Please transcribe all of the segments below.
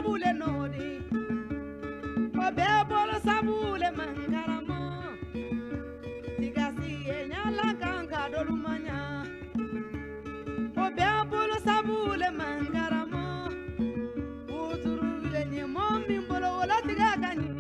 sabule nodi o be bolo sabule mangaramo sigasi enyala kanga dolumanya o be bolo sabule mangaramo uturu vile ni mombi bolo wala tigakani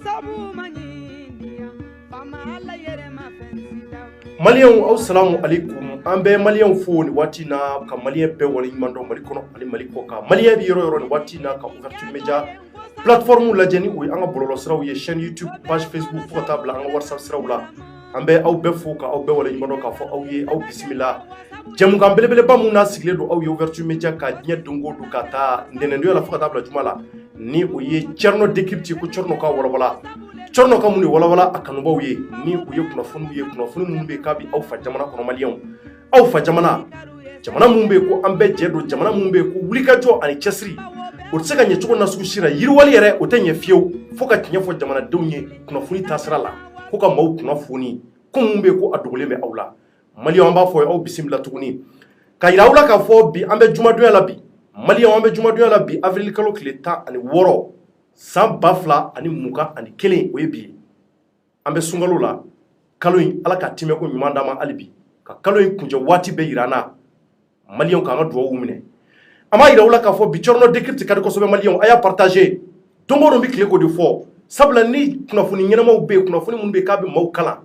sabu manyinia fama alla yere mafensida Maliyan assalamu alaikum ambe Maliyan phone watina ka Maliyan be wala yimando malikono ali maliko ka Maliyan bi yoro ni watina ka ouverture media plateforme la jeni o anga bololo sraw ye chaîne YouTube page Facebook portable anga WhatsApp sraw la ambe aw be fo ka aw be wala yimando ka fo aw ye aw bismillah jamu kan belebele ba mun na sigle do aw ye ouverture media ka nya dongo du kata ndenendo la portable jumala ni o ye cerno decrypte ko cerno ka wala Chorno ka muni wala akanubaw ye ni uye kunafunu mumbe kabi aw fa jamana kono Maliyan aw fa jamana mumbe ko ambe jedo jamana mumbe ko wulika jo ani chesri o tsega nye chuko nasu shira yirwali yere o tenye fiew foka tinya fo jamana donye kunafuni tasra la ko ka maw kunafuni ko mumbe ko adogole me awla Maliyan ba fo aw bismillah tuguni ka yirawla ka fo bi ambe jumadu ya labi Maliyan ambe jumadu ya labi avril kalo kleta ani woro san bafla ani muka ani kelen o ye bi ambe sungalo la kalo in ala ka time ko nyumanda ma alibi ka kalo in kunje wati be irana Maliyan ka ngado wo mine ama ira wala ka fo bi chorno decrypte kadi ko sobe Maliyan aya partager dongo no bi kle ko de fo sabla ni kuna funi nyena maw be kuna funi mun be ka be maw kala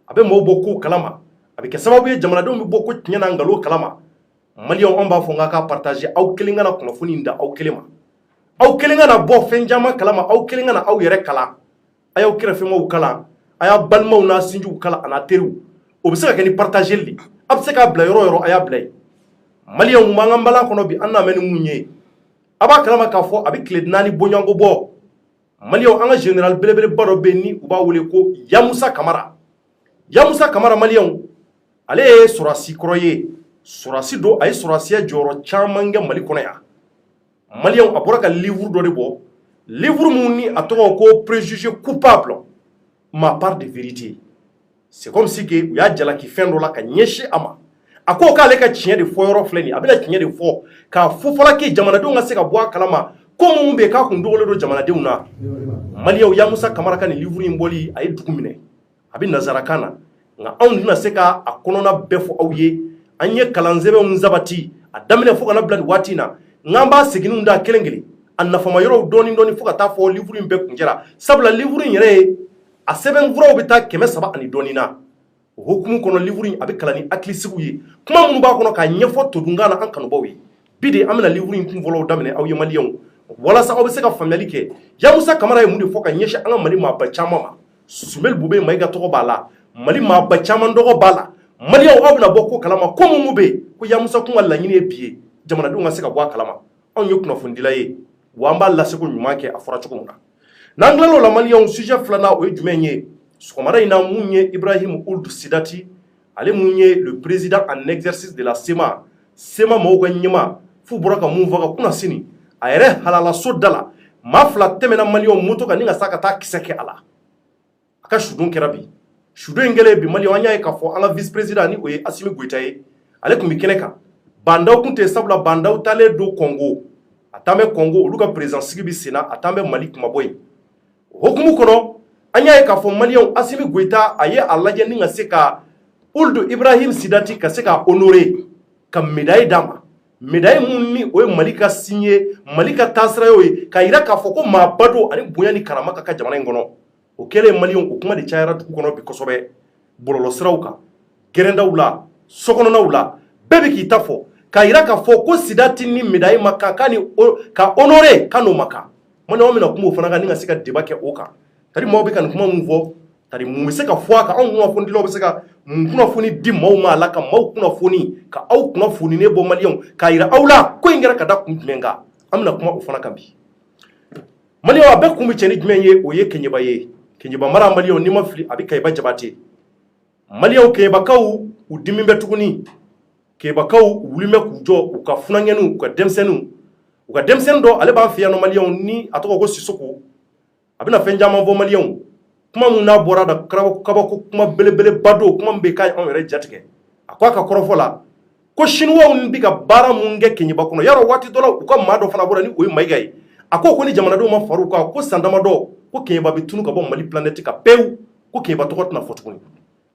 abe maw bokko kalama abe ke sababu ye jamana do mi bokko nyena ngalo kalama Maliyan on ba fo ngaka partager aw kelinga na kuna funi nda aw kelema aw kelinga na bo fenjama kalama aw kelinga na aw yere kala ayaw kira fe mo kala aya balmaw na sinju kala ana teru o bisa ka ni partager li abse ka bla yoro aya blay Maliyan manga mbala kono bi anna men munye aba kalama ka fo abi kled nani bonyango bo Maliyan anga general belebele baro be ni uba wole ko Yamusa Kamara Maliyan ale surasi kroye surasi do ay surasi ya joro chamanga mali kono ya Maliyan abora ka livre do de bo livre muni atongo ko préjugé coupable ma part de vérité c'est comme si que ya jala ki fendo la ka nyeshi ama ako ka le ka tiɲɛ de fɔ yɔrɔ filɛ ni a bɛna tiɲɛ de fɔ ka fofola ke jamanadenw ka se ka bɔ a kalama ko mun bɛ k'a kun dogolen don jamanadenw na Maliyan Yamusa Kamara ka ni livre in bɔli a ye dugu minɛ a bɛ nazarakan na nka anw tɛna se ka a kɔnɔna bɛɛ fɔ aw ye an ye kalansɛbɛnw sabati a daminɛ fo kana bila nin waati in na n'an b'a seginninw da kelen kelen a nafama yɔrɔw dɔɔni fo ka taa fɔ livre in bɛɛ kuncɛra sabula livre in yɛrɛ ye a sɛbɛn furaw bɛ taa 300 ani dɔɔni na o hukumu kɔnɔ livre in a bɛ kalan ni hakilisigiw ye kuma minnu b'a kɔnɔ k'a ɲɛfɔ todunkan na an kanubaw ye bi de an bɛna livre in kun fɔlɔw daminɛ aw ye Maliyanw walasa aw bɛ se ka faamuyali kɛ Yamusa Kamara ye mun de fɔ ka ɲɛsin an ka Mali maaba caman ma Sumel Bube Mayiga tɔgɔ b'a la Mali maaba caman dɔgɔ b'a la Maliyanw aw bɛna bɔ ko kalama ko mun bɛ yen ko Yamusa kun ka laɲini ye bi ye jamanadenw ka se ka bɔ a kalama anw ye kunnafonidila ye wa an b'a laseko ɲuman kɛ a fɔra cogo min na n'an tilal'o la Maliyanw sujet filanan o ye jumɛn ye sɔgɔmada in na mun ye Ibrahim Ould Sidati ale mun ye le président en exercice de la SEMA mɔgɔw ka ɲɛma fu bɔra ka mun fɔ ka kunna sini a yɛrɛ halala so da la maa fila tɛmɛna Maliyanw moto kan ni ka sa ka taa kisɛ kɛ a la a ka sudon kɛra bi sudon in kɛlen bi Maliyanw an y'a ye k'a fɔ an ka vice président ni o ye Assimi Goïta ye ale tun bɛ kɛnɛ kan bandaw kun tɛ sabula bandaw taalen don Congo a taa bɛ Congo olu ka président sigi bi senna a taa bɛ Mali kumabɔ yen o hukumu kɔnɔ an y'a ye k'a fɔ Maliyanw Assimi Goïta a ye a lajɛ ni ka se ka Ould Ibrahim Sidati ka se ka honorer ka médaille d'a ma médaille mun ni o ye Mali ka signe Mali ka taasira ye ka yira k'a fɔ ko maaba don ani bonya ni karama ka jamana in kɔnɔ o kɛlen Maliyanw o kuma de cayara dugu kɔnɔ bi kosɛbɛ bɔlɔlɔsiraw kan gɛrɛndaw la sokɔnɔnaw la bɛɛ bɛ k'i ta fɔ ka yira k'a fɔ ko Sidati ni médaille ma kan ka honorer ka n'o ma kan Maliyanw bɛna kuma o fana kan ni ka se ka débat kɛ o kan tari maaw bɛ ka nin kuma mun fɔ tari mun bɛ se ka fɔ a kan anw kunnafonidilaw bɛ se ka mun kunnafoni di maaw ma a la ka maaw kunnafoni ka aw kunnafoninen bɔ Maliyanw k'a yira aw la ko in kɛra ka da kun jumɛn kan an bɛna kuma o fana kan bi Maliyanw a bɛɛ kun bɛ cɛ ni jumɛn ye o ye Keɲeba ye Keɲeba mara Maliyanw n'i ma fili a bɛ Kayiba Jabate Maliyanw Keyebakaw u dimi bɛ tuguni Keyebakaw wulilen bɛ k'u jɔ u ka funankɛninw u ka denmisɛnnin dɔ ale b'an fɛ yan nɔ Maliyanw ni a tɔgɔ ko Sisoko a bɛna fɛn caman fɔ Maliyanw kuma mun n'a bɔra da kabako kuma belebeleba don kuma min bɛ k'a ye anw yɛrɛ jatigɛ a ko a ka kɔrɔfɔ la ko chinois bi ka baara mun kɛ Keɲeba kɔnɔ yarɔ waati dɔ la u ka maa dɔ fana bɔra ni o ye Mayiga ye a ko ni jamanadenw ma far'u kan ko san damadɔ ko Keɲeba bɛ tunu ka bɔ Mali planète ka pewu ko Keɲeba tɔgɔ tɛna fɔ tuguni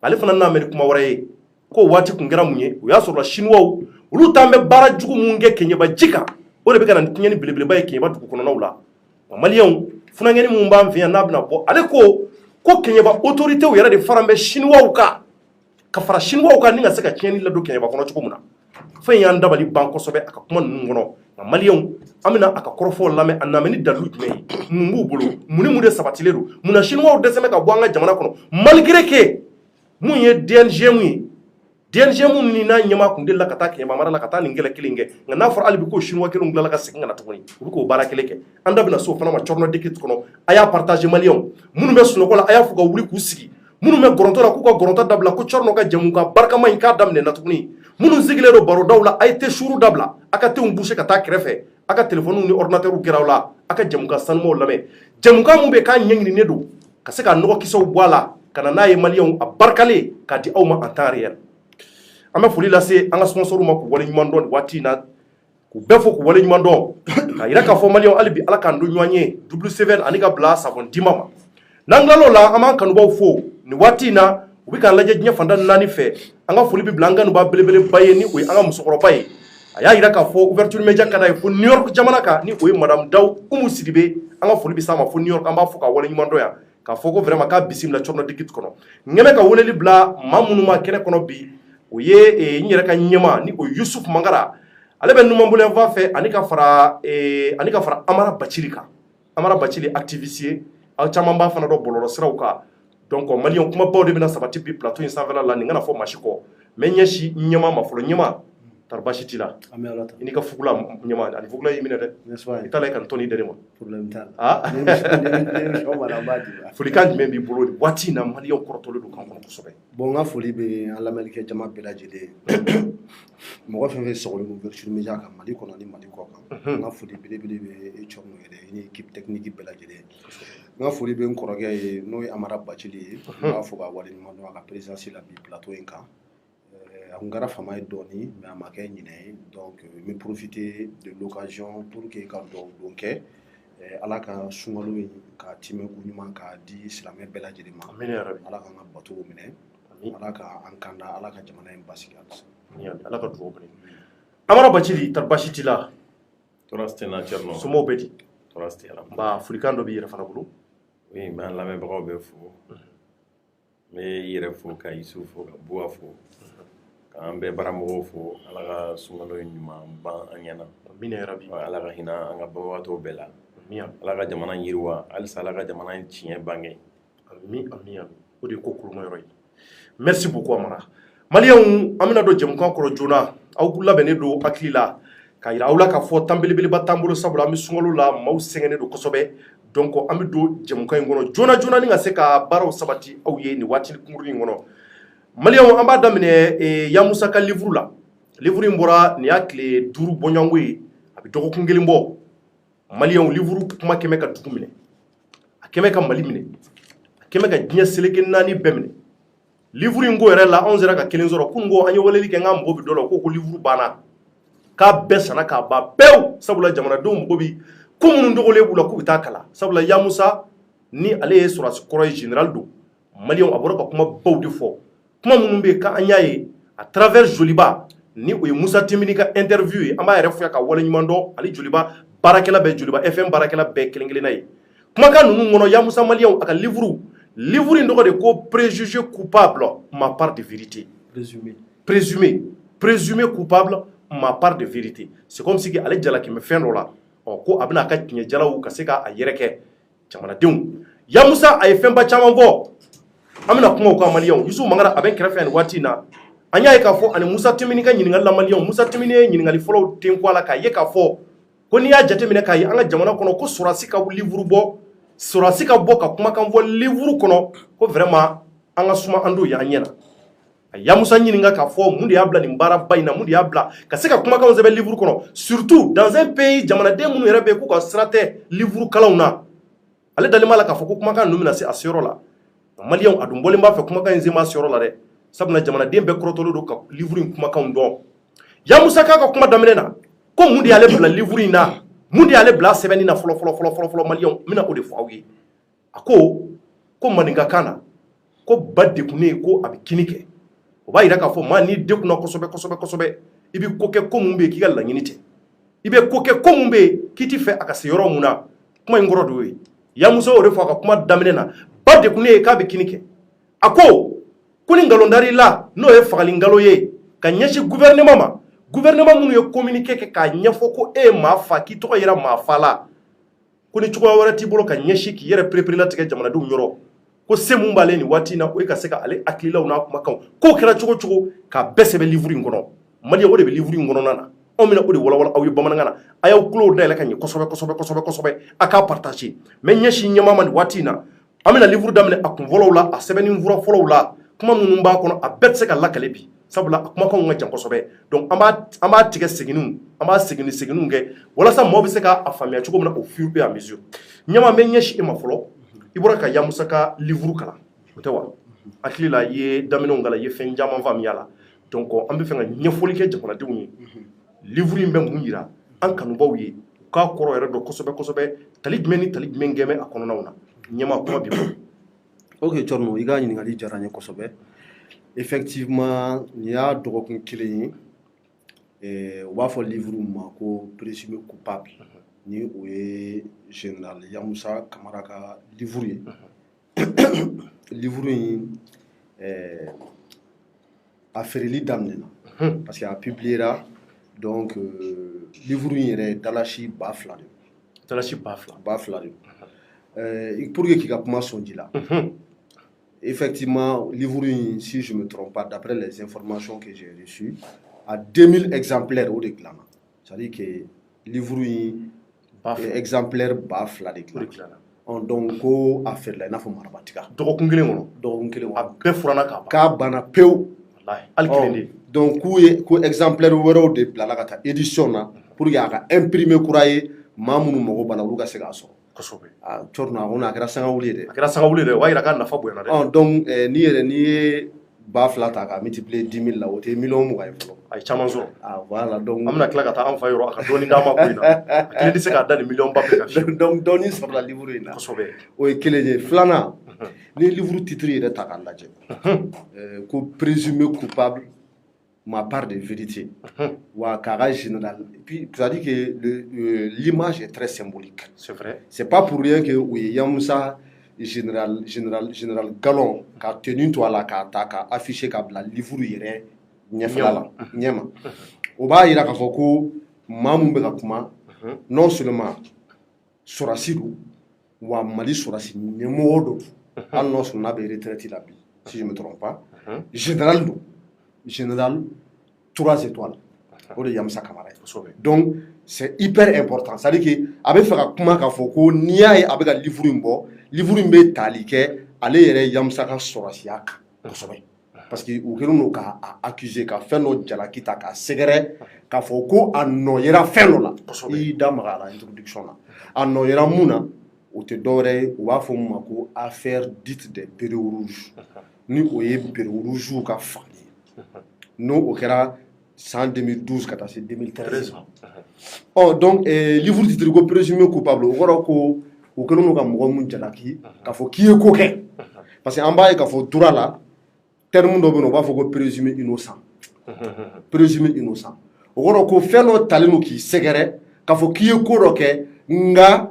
ale fana n'a mɛn kuma wɛrɛ ye ko waati kun kɛra mun ye o y'a sɔrɔ chinois olu t'an bɛ baara jugu mun kɛ Keɲeba ji kan o de bɛ ka na tiɲɛni belebeleba ye Keɲeba dugu kɔnɔnaw la maliyɛnw funankɛni mun b'an fɛ yan n'a bɛna bɔ ale ko Keɲeba autorités yɛrɛ de fara bɛ chinois kan ka fara chinois kan ni ka se ka tiɲɛni ladon Keɲeba kɔnɔ cogo min na fɛn y'an dabali ban kosɛbɛ a ka kuma ninnu kɔnɔ nka maliyɛnw an bɛna a ka kɔrɔfɔw lamɛn a namɛ ni dalu jumɛn ye mun b'u bolo mun de sabatilen don mun na chinois dɛsɛ bɛ ka bɔ an ka jamana kɔnɔ malgré que mun ye DNG mun ye DNG mun ni n'a ɲɛmaa kun delila ka taa Keɲeba mara la ka taa nin kɛlɛ kelen kɛ nka n'a fɔra hali bi ko chinois kelenw tilala ka segin ka na tuguni u bɛ k'o baara kelen kɛ an da bɛna se o fana ma Corno Dekit kɔnɔ a y'a partager maliyɛnw minnu bɛ sunɔgɔ la a y'a fɔ ka wuli k'u sigi minnu bɛ gɔrɔntɔ la k'u ka gɔrɔntɔ dabila ko Corno ka jamu ka barikama in k'a daminɛ na tuguni minnu sigilen don barodaw la a ye teshuru dabila a ka tenw boucher ka taa kɛrɛfɛ a ka téléphone ni ordinateur gɛrɛ aw la a ka jamukan sanumaw lamɛn jamukan mun bɛ k'a ɲɛɲininen don ka se ka nɔgɔkisɛw bɔ a la ka na n'a ye maliyɛnw a barikalen k'a di aw ma en temps réel an bɛ foli lase an ka sponsor ma k'u wale ɲuman dɔn waati in na k'u bɛɛ fɔ k'u wale ɲuman dɔn ka yira k'a fɔ maliyɛnw hali bi ala k'an don ɲɔgɔn ye W7 ani ka bila savon dima ma n'an tilal'o la an b'an kanubaw fo nin waati in na u bɛ k'an lajɛ diɲɛ fanda 4 fɛ an ka foli bɛ bila an kanuba belebeleba ye ni o ye an ka musokɔrɔba ye a y'a yira k'a fɔ ouverture média ka d'a ye fo New York jamana kan ni o ye madame Dawu Umu Sidibe an ka foli bɛ s'a ma fo New York an b'a fɔ k'a wale ɲuman dɔn yan k'a fɔ ko vraiment k'a bisimila Corno Dekit kɔnɔ n ɲɛ bɛ ka weleli bila maa minnu ma kɛnɛ kɔnɔ bi o ye n yɛrɛ ka ɲɛmaa ni o Yusuf Mangara ale bɛ numanbolo yan fan fɛ ani ka fara Amara Bacili kan Amara Bacili activiste ye aw caman b'a fana dɔn bɔlɔlɔsiraw kan donc maliyɛnw kumabaw de bɛna sabati bi plateau in sanfɛla la nin kana fɔ maa si kɔ mɛ ɲɛsi ɲɛmaa ma fɔlɔ ɲɛmaa tari baasi t'i la i n'i ka fugula ɲɛmaa ani fugula y'i minɛ dɛ i t'a la i ka n tɔni dɛ de ma folikan jumɛn b'i bolo waati in na maliyɛnw kɔrɔtɔlen don kan kɔnɔ kosɛbɛ bon n ka foli bɛ an lamɛnnikɛ jama bɛɛ lajɛlen mɔgɔ fɛn fɛn sɔgɔlen don ouverture média kan Mali kɔnɔ ni Mali kɔ kan n ka foli belebele bɛ e Corno yɛrɛ ni équipe technique bɛɛ lajɛlen n ka foli bɛ n kɔrɔkɛ ye n'o ye Amara Bacili ye n b'a fɔ k'a wale ɲuman dɔn a ka présidence la bi plateau in kan a kun kɛra fama ye dɔɔni mais a ma kɛ ɲinɛ ye donc n bɛ profiter de l'occasion pour que ka dɔw kɛ ala ka sunkalo in ka timɛku ɲuman k'a di silamɛ bɛɛ lajɛlen ma ala k'an ka batow minɛ ala ka an kanda ala ka jamana in basigi ala ka dugawu minɛ Amara Bacili tari baasi t'i la tɔɔrɔ tɛ n na Corno somɔgɔw bɛ di tɔɔrɔ tɛ n na nba folikan dɔ b'i yɛrɛ fana bolo oui n bɛ an lamɛnbagaw bɛɛ fo n bɛ i yɛrɛ fo ka Isu fo ka Buwa fo k'an bɛɛ baramɔgɔw fo ala ka sunkalo ɲuman ban an ɲɛna amina yarabi ala ka hinɛ an ka banabagatɔw bɛɛ la ala ka jamana yiriwa halisa ala ka jamana tiɲɛ bange ami o de ye ko koloma yɔrɔ ye merci beaucoup Amara maliyɛnw an bɛna don jamukan kɔrɔ joona aw labɛnnen don hakili la ka yira aw la k'a fɔ tan belebeleba t'an bolo sabula an bɛ sunkalo la maaw sɛgɛnnen don kosɛbɛ donc an bɛ don jamukan in kɔnɔ joona ni ka se ka baaraw sabati aw ye nin waati kunkurunin in kɔnɔ maliyɛnw an b'a daminɛ Yamusa ka livre la livre in bɔra nin y'a tile 5 bɔɲɔngo ye a bɛ dɔgɔkun 1 bɔ maliyɛnw livre kuma kɛmɛ ka dugu minɛ a kɛmɛ ka Mali minɛ a kɛmɛ ka diɲɛ seleke 4 bɛɛ minɛ livre in ko yɛrɛ la anw sera ka kelen sɔrɔ kunun ko an ye weleli kɛ n ka mɔgɔw bɛ dɔ la ko livre banna k'a bɛɛ sanna k'a ban pewu sabula jamanadenw mɔgɔ bi ko minnu dogolen b'u la k'u bɛ taa kalan sabula Yamusa ni ale ye sɔrɔdasi kɔrɔ ye général don maliyɛnw a bɔra ka kuma baw de fɔ kuma minnu bɛ yen k'an y'a ye à travers Joliba ni o ye Musa Temini ka interview ye an b'a yɛrɛ fɔ ka wale ɲuman dɔn ale Joliba baarakɛla bɛɛ Joliba FM baarakɛla bɛɛ kelen-kelenna ye kumakan ninnu kɔnɔ Yamusa maliyɛnw a ka livre in tɔgɔ de ko préjugé coupable ma part de vérité présumé coupable ma part de vérité c'est comme si ale jalaki bɛ fɛn dɔ la ko a bɛna a ka tiɲɛ jalaw ka se k'a yɛrɛ kɛ jamanadenw Yamusa a ye fɛnba caman fɔ an bɛna kuma o kan maliyɛnw Yusuf Mangara a bɛ kɛrɛfɛ nin waati in na an y'a ye k'a fɔ ani Musa Temini ka ɲininkali la maliyɛnw Musa Temini ye ɲininkali fɔlɔw ten ko a la k'a ye k'a fɔ ko n'i y'a jateminɛ k'a ye an ka jamana kɔnɔ ko sɔrɔdasi ka livre bɔ sɔrɔdasi ka bɔ ka kumakan fɔ livre kɔnɔ ko vraiment an ka suma an don y'an ɲɛna a Yamusa ɲininka k'a fɔ mun de y'a bila nin baaraba in na mun de y'a bila ka se ka kumakanw sɛbɛn livre kɔnɔ surtout dans un pays jamanaden minnu yɛrɛ bɛ yen k'u ka sira tɛ livre kalanw na ale dalen b'a la k'a fɔ ko kumakan ninnu bɛna se a seyɔrɔ la maliyɛnw a dun bɔlen b'a fɛ kumakan in se ma seyɔrɔ la dɛ sabula jamanaden bɛɛ kɔrɔtɔlen don ka livre in kumakanw dɔn Yamusa ka kuma daminɛ na ko mun de y'ale bila livre in na mun de y'ale bila sɛbɛnni na fɔlɔ maliyɛnw mina o de fɔ aw ye a ko maninkakan na ko ba dekunnen ko a bɛ kini kɛ o b'a yira k'a fɔ maa n'i dekunna kosɛbɛ i bɛ ko kɛ ko mun bɛ yen k'i ka laɲini tɛ i bɛ ko kɛ ko mun bɛ yen k'i tɛ fɛ a ka se yɔrɔ mun na kuma in kɔrɔ de y'o ye Yamusa y'o de fɔ a ka kuma daminɛ na ba dekunnen k'a bɛ kini kɛ a ko ni nkalondari la n'o ye fagali nkalo ye ka ɲɛsin gouvernement ma gouvernement minnu ye communiqué kɛ k'a ɲɛfɔ ko e ye maa fa k'i tɔgɔ yera maa fa la ko ni cogoya wɛrɛ t'i bolo ka ɲɛsin k'i yɛrɛ perepere latigɛ jamanadenw yɔrɔ ko se mun b'ale nin waati in na o ye ka se ka ale hakililaw n'a kumakanw k'o kɛra cogo cogo k'a bɛɛ sɛbɛn livre in kɔnɔ maliyɛn o de bɛ livre in kɔnɔna na anw bɛna o de walawala aw ye bamanankan na a y'aw tulow dayɛlɛ ka ɲɛ kosɛbɛ a k'a partage mais ɲɛsin ɲɛmaa ma nin waati in na an bɛna livre daminɛ a kun fɔlɔw la a sɛbɛnni fura fɔlɔw la kuma minnu b'a kɔnɔ a bɛɛ tɛ se ka lakale bi sabula a kumakanw ka jan kosɛbɛ donc an b'a tigɛ seginniw an b'a seginniw kɛ walasa maaw bɛ se k'a faamuya cogo min na au fur et à mesure ɲɛmaa bɛ ɲɛsin e ma fɔlɔ i bɔra ka Yamusa ka livre kalan o tɛ wa hakili la i ye daminɛw k'a la i ye fɛn caman faamuya a la donc an bɛ fɛ ka ɲɛfɔli kɛ jamanadenw ye livre in bɛ mun yira an kanubaw ye u k'a kɔrɔ yɛrɛ dɔn kosɛbɛ tali jumɛn ni tali jumɛn gɛnbɛ a kɔnɔnaw na ɲɛmaa kuma b'i bolo. Ok Thierno i ka ɲininkali diyara n ye kosɛbɛ effectivement nin y'a dɔgɔkun kelen ye u b'a fɔ livre ma ko présumé coupable ni o ye général Yamusa Kamara ka livre ye livre in a feereli daminɛna parce que a publiera donc livre in yɛrɛ dalasi 2000 de dalasi 2000 de pour que k'i ka kuma sɔn ji la effectivement livre in si je me trompe pas d'après les informations que j'ai reçues à 2000 exemplaires o de dilanna c'est à dire que livre in exemplaire 2000 de dilanna donc ko a feerela i n'a fɔ marabatika dɔgɔkun kelen kɔnɔ a bɛɛ furanna k'a banna pewu hali kelen de donc ko exemplaire wɛrɛw de bilala ka taa édition na pour que a ka imprimer kura ye maa minnu mago b'a la olu ka se k'a sɔrɔ kosɛbɛ Thierno a kɔni a kɛra sangawuli ye dɛ a kɛra sangawuli dɛ o b'a yira k'a nafa bonyana dɛ donc n'i ye 2000 ta k'a multiplier 10 000 la o tɛ miliyɔn 20 ye fɔlɔ a ye caman sɔrɔ voilà donc an bɛna tila ka taa an fa yɔrɔ a ka dɔɔni d'an ma ko in na a kelen tɛ se k'a da nin miliyɔn ba bɛɛ kan fiyewu donc dɔɔni sɔrɔla livre in na kosɛbɛ o ye kelen ye filanan ni livre titre yɛrɛ ta k'a lajɛ ko présumé coupable ma part de vérité wa k'a général et puis ça dit que l'image est très symbolique c'est vrai c'est pas pour rien que o ye Yamusa général Galon k'a tenu to a la k'a ta k'a affiché k'a bila livre yɛrɛ ɲɛfɛla la ɲɛma o b'a yira k'a fɔ ko maa mun bɛ ka kuma non seulement sɔrɔsi don wa Mali sɔrɔsi ɲɛmɔgɔ don hali n'o sɔrɔ n'a bɛ retraite la bi si je me trompe pas général don général 3 étoiles o de Yamusa Kamara ye donc c'est hyper important c'est à dire que a bɛ fɛ ka kuma k'a fɔ ko n'i y'a ye a bɛ ka livre in bɔ livre in bɛ tali kɛ ale yɛrɛ Yamusa ka sɔrɔsiya kan kosɛbɛ parce que u kɛlen don k'a accuser ka fɛn dɔ jalaki ta k'a sɛgɛrɛ k'a fɔ ko a nɔ yera fɛn dɔ la i da maga a la introduction na a nɔ yera mun na o tɛ dɔwɛrɛ ye u b'a fɔ mun ma ko affaire dite des béréaux rouges ni o ye béréaux rouges ka fanga ye n'o o kɛra san 2012 ka taa se 2013 donc livre titre ko présumé coupable o kɔrɔ ko o kɛlen don ka mɔgɔ mun jalaki k'a fɔ k'i ye ko kɛ parce que an b'a ye k'a fɔ droit la terme dɔ bɛ yen u b'a fɔ ko présumé innocent o kɔrɔ ko fɛn dɔ talen don k'i sɛgɛrɛ k'a fɔ k'i ye ko dɔ kɛ nka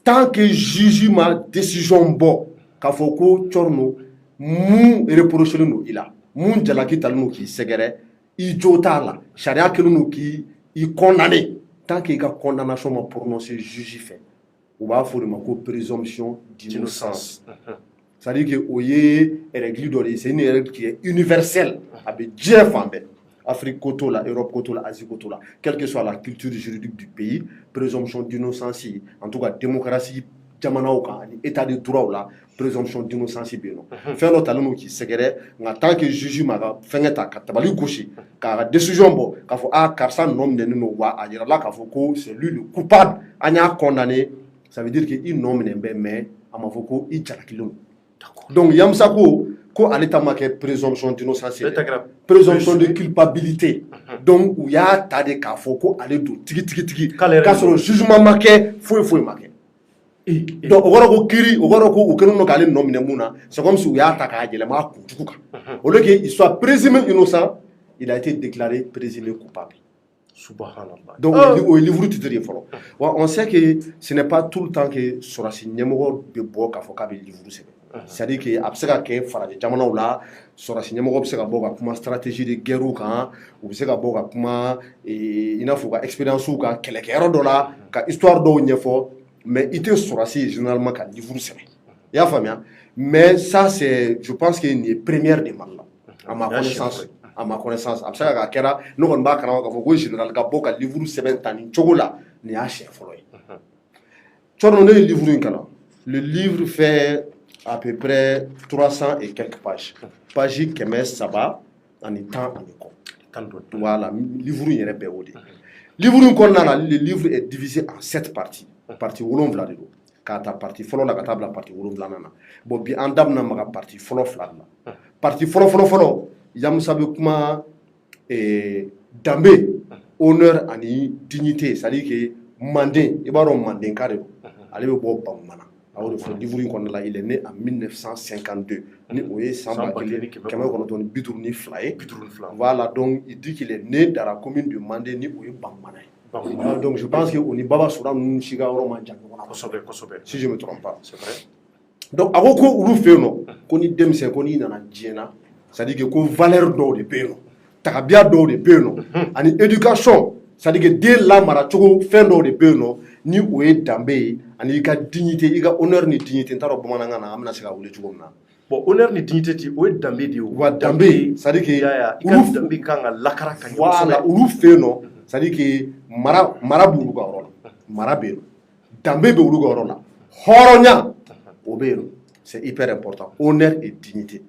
tant que juge ma décision bɔ k'a fɔ ko Thierno mun reprochelen don i la mun jalaki talen don k'i sɛgɛrɛ i jo t'a la sariya kɛlen don k'i condamné tant que i ka condamnation ma prononcé juge fɛ u b'a fɔ o de ma ko présomption d'innocence c'est à dire que o ye règle dɔ de ye c'est une règle qui est universelle a bɛ diɲɛ fan bɛɛ Afrique ko t'o la Europe ko t'o la Asie ko t'o la quelle que soit la culture juridique du pays présomption d'innocence en tout cas démocratie jamanaw kan ani état de droit la présomption d'innocence bɛ yen nɔ fɛn dɔ talen don k'i sɛgɛrɛ nka tant que juge ma ka fɛngɛ ta ka tabali gosi k'a ka décision bɔ k'a fɔ karisa nɔ minɛnen don wa a yirala k'a fɔ ko c'est lui le coupable an y'a condamné ça veut dire que i nɔ minɛn bɛ mais a ma fɔ ko i jalakilen don donc Yamusa ko ko ale ta ma kɛ présomption d'innocence présomption de culpabilité donc u y'a ta de k'a fɔ ko ale don tigi k'a sɔrɔ jugement ma kɛ foyi ma kɛ donc o kɔrɔ ko kiiri o kɔrɔ ko u kɛlen don k'ale nɔ minɛ mun na c'est comme si u y'a ta k'a yɛlɛma a kunjugu kan au lieu que il soit présumé innocent il a été déclaré présumé coupable. Subhanallah. Donc o ye livre titre ye fɔlɔ wa on sait que ce n'est pas tout le temps que sɔrɔsi ɲɛmɔgɔ bɛ bɔ k'a fɔ k'a bɛ livre sɛbɛn c'est-à-dire que a bɛ se ka kɛ farajɛ jamanaw la sɔrɔsi ɲɛmɔgɔ bɛ se ka bɔ ka kuma stratégie de guerre kan u bɛ se ka bɔ ka kuma i n'a fɔ u ka expérience kan kɛlɛkɛyɔrɔ dɔ la ka histoire dɔw ɲɛfɔ mais i tɛ sɔrɔsi généralement ka livre sɛbɛn i y'a faamuya mais ça c'est je pense que nin ye première de Mali la à ma connaissance a bɛ se ka k'a kɛra ne kɔni b'a kalama k'a fɔ ko général ka bɔ ka livre sɛbɛn ta nin cogo la nin y'a siɲɛ fɔlɔ ye cɔrɔ ne ye livre in kalan le livre fait à peu près 300 et quelques pages page 300 ani 10 ani kɔ voilà livre in yɛrɛ bɛɛ o de livre in kɔnɔna la le livre est divisé en 7 parties partie 7 de don k'a ta partie fɔlɔ la ka taa bila partie 7 na bon bi an da bɛna maga partie fɔlɔ 2 la partie fɔlɔ Yamusa bɛ kuma danbe honneur ani dignité c'est-à-dire que Manden i b'a dɔn Mandenka de don ale bɛ bɔ Bamana a y'o de fɔ livre in kɔnɔna la il est né en 1952 ni o ye san 1952 ye voilà donc il dit qu'il est né dans la commune de Manden ni o ye Bamana ye donc je pense que o ni Baba Sura ninnu si ka yɔrɔ ma jan ɲɔgɔn na kosɛbɛ si je me trompe pas donc a ko ko olu fɛ yen nɔ ko ni denmisɛn ko n'i nana diɲɛ na c'est-à-dire que ko valeur dɔw de bɛ yen nɔ tagabiya dɔw de bɛ yen nɔ ani éducation c'est-à-dire que den lamara cogo fɛn dɔw de bɛ yen nɔ ni o ye danbe ye ani i ka dignité i ka honneur ni dignité n t'a dɔn bamanankan na an bɛna se ka wele cogo min na bon honneur ni dignité ti o ye danbe de ye wa danbe c'est-à-dire que i ka danbe kan ka lakara ka ɲɛ voilà olu fɛ yen nɔ c'est-à-dire que mara b'olu ka yɔrɔ la mara bɛ yen nɔ danbe bɛ olu ka yɔrɔ la hɔrɔnya o bɛ yen nɔ c'est hyper important honneur et dignité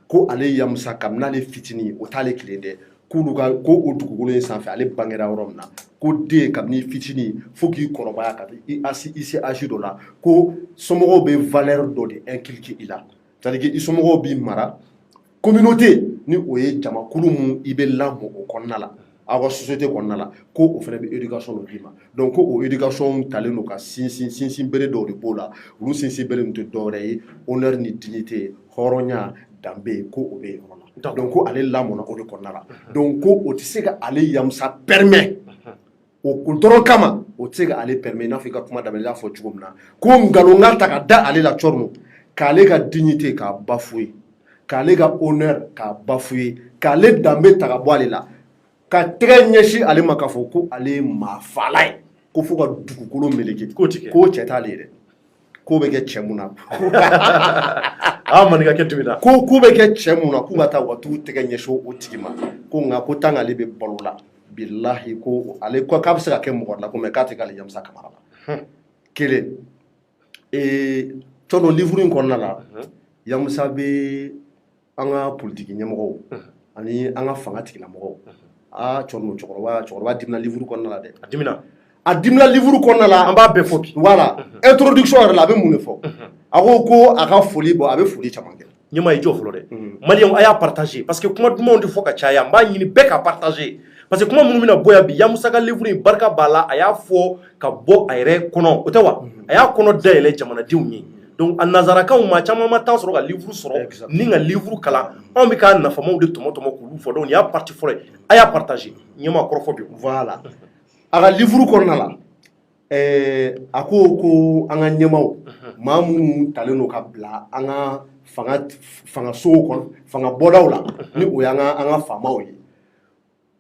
ko ale Yamusa kabini n'ale fitinin o t'ale kelen dɛ ko o dugukolo in sanfɛ ale bangera yɔrɔ min na ko den kabini fitinin fo k'i kɔrɔbaya ka i se âge dɔ la ko somɔgɔw bɛ valeur dɔ de inculquer i la c'est-à-dire que i somɔgɔw b'i mara communauté ni o ye jamakulu mun i bɛ lamɔ o kɔnɔna la aw ka société kɔnɔna la ko o fana bɛ éducation dɔ d'i ma donc ko o éducation talen don ka sinsin bere dɔw de b'o la olu sinsin bere ninnu tɛ dɔwɛrɛ ye honneur ni dignité hɔrɔnya danbe ko o bɛ yen yɔrɔ la donc ko ale lamɔna o de kɔnɔna la donc ko o tɛ se ka ale Yamusa permet o dɔrɔn kama o tɛ se ka ale permet i n'a fɔ i ka kuma daminɛ i y'a fɔ cogo min na ko nkalonka ta ka da ale la cɔrɔ k'ale ka dignité k'a bafouer k'ale ka honneur k'a bafouer k'ale danbe ta ka bɔ ale la ka tɛgɛ ɲɛsin ale ma k'a fɔ ko ale ye maafala ye ko fo ka dugukolo meleke k'o cɛ t'ale ye dɛ k'o bɛ kɛ cɛ mun na maninka kɛ tuguni ko bɛ kɛ cɛ mun na k'u ka taa u ka t'u tɛgɛ ɲɛsin o tigi ma ko nka ko tant ale bɛ balo la bilahi ko ale ko k'a bɛ se ka kɛ mɔgɔ la ko mais k'a tɛ k'ale Yamusa Kamara la kelen cɔdɔ livre in kɔnɔna la Yamusa bɛ an ka politique ɲɛmɔgɔw ani an ka fanga tigilamɔgɔw cɔdɔ cɛkɔrɔba dimina livre kɔnɔna la dɛ a dimina livre kɔnɔna la an b'a bɛɛ fɔ bi voilà introduction yɛrɛ la a bɛ mun de fɔ a ko a ka foli bɔ a bɛ foli caman kɛ ɲɛma i jɔ fɔlɔ dɛ maliyɛnw a y'a partager parce que kuma dumanw tɛ fɔ ka caya n b'a ɲini bɛɛ ka partager parce que kuma minnu bɛna bɔ yan bi Yamusa ka livre in barika b'a la a y'a fɔ ka bɔ a yɛrɛ kɔnɔ o tɛ wa a y'a kɔnɔ dayɛlɛ jamanadenw ye donc a nanzarakanw maa caman ma taa sɔrɔ ka livre sɔrɔ ni ka livre kalan anw bɛ k'a nafamaw de tɔmɔ k'olu fɔ donc nin y'a partie fɔlɔ ye a y'a partager ɲɛma kɔrɔfɔ bi voilà a ka livre kɔnɔna la a ko an ka ɲɛmaw maa minnu talen don ka bila an ka fangasow kɔnɔ fanga bɔdaw la ni o y'an ka faamaw ye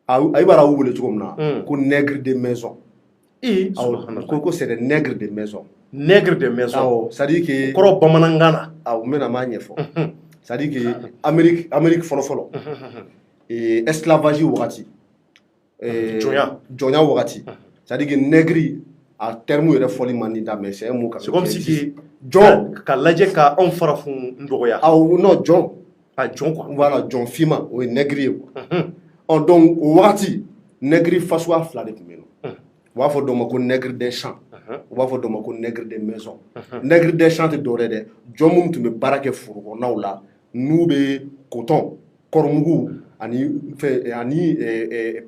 a b'a la u wele cogo min na ko nègre de maison ko c'est des nègres de maison c'est-à-dire que kɔrɔ bamanankan na n bɛna m'a ɲɛfɔ c'est-à-dire que Amérique fɔlɔ esclavage wagati jɔnya wagati c'est-à-dire que nègre a terme yɛrɛ fɔli man di da mais c'est un mot c'est comme si jɔn ka lajɛ ka anw farafin dɔgɔya non jɔn jɔn quoi voilà jɔn finman o ye nègre ye quoi donc o wagati nègre fasuguya 2 de tun bɛ yen nɔ u b'a fɔ dɔ ma ko nègre des champs u b'a fɔ dɔ ma ko nègre des maisons nègre des champs tɛ dɔwɛrɛ dɛ jɔn minnu tun bɛ baara kɛ foro kɔnɔnaw la n'u bɛ coton kɔrɔmugu ani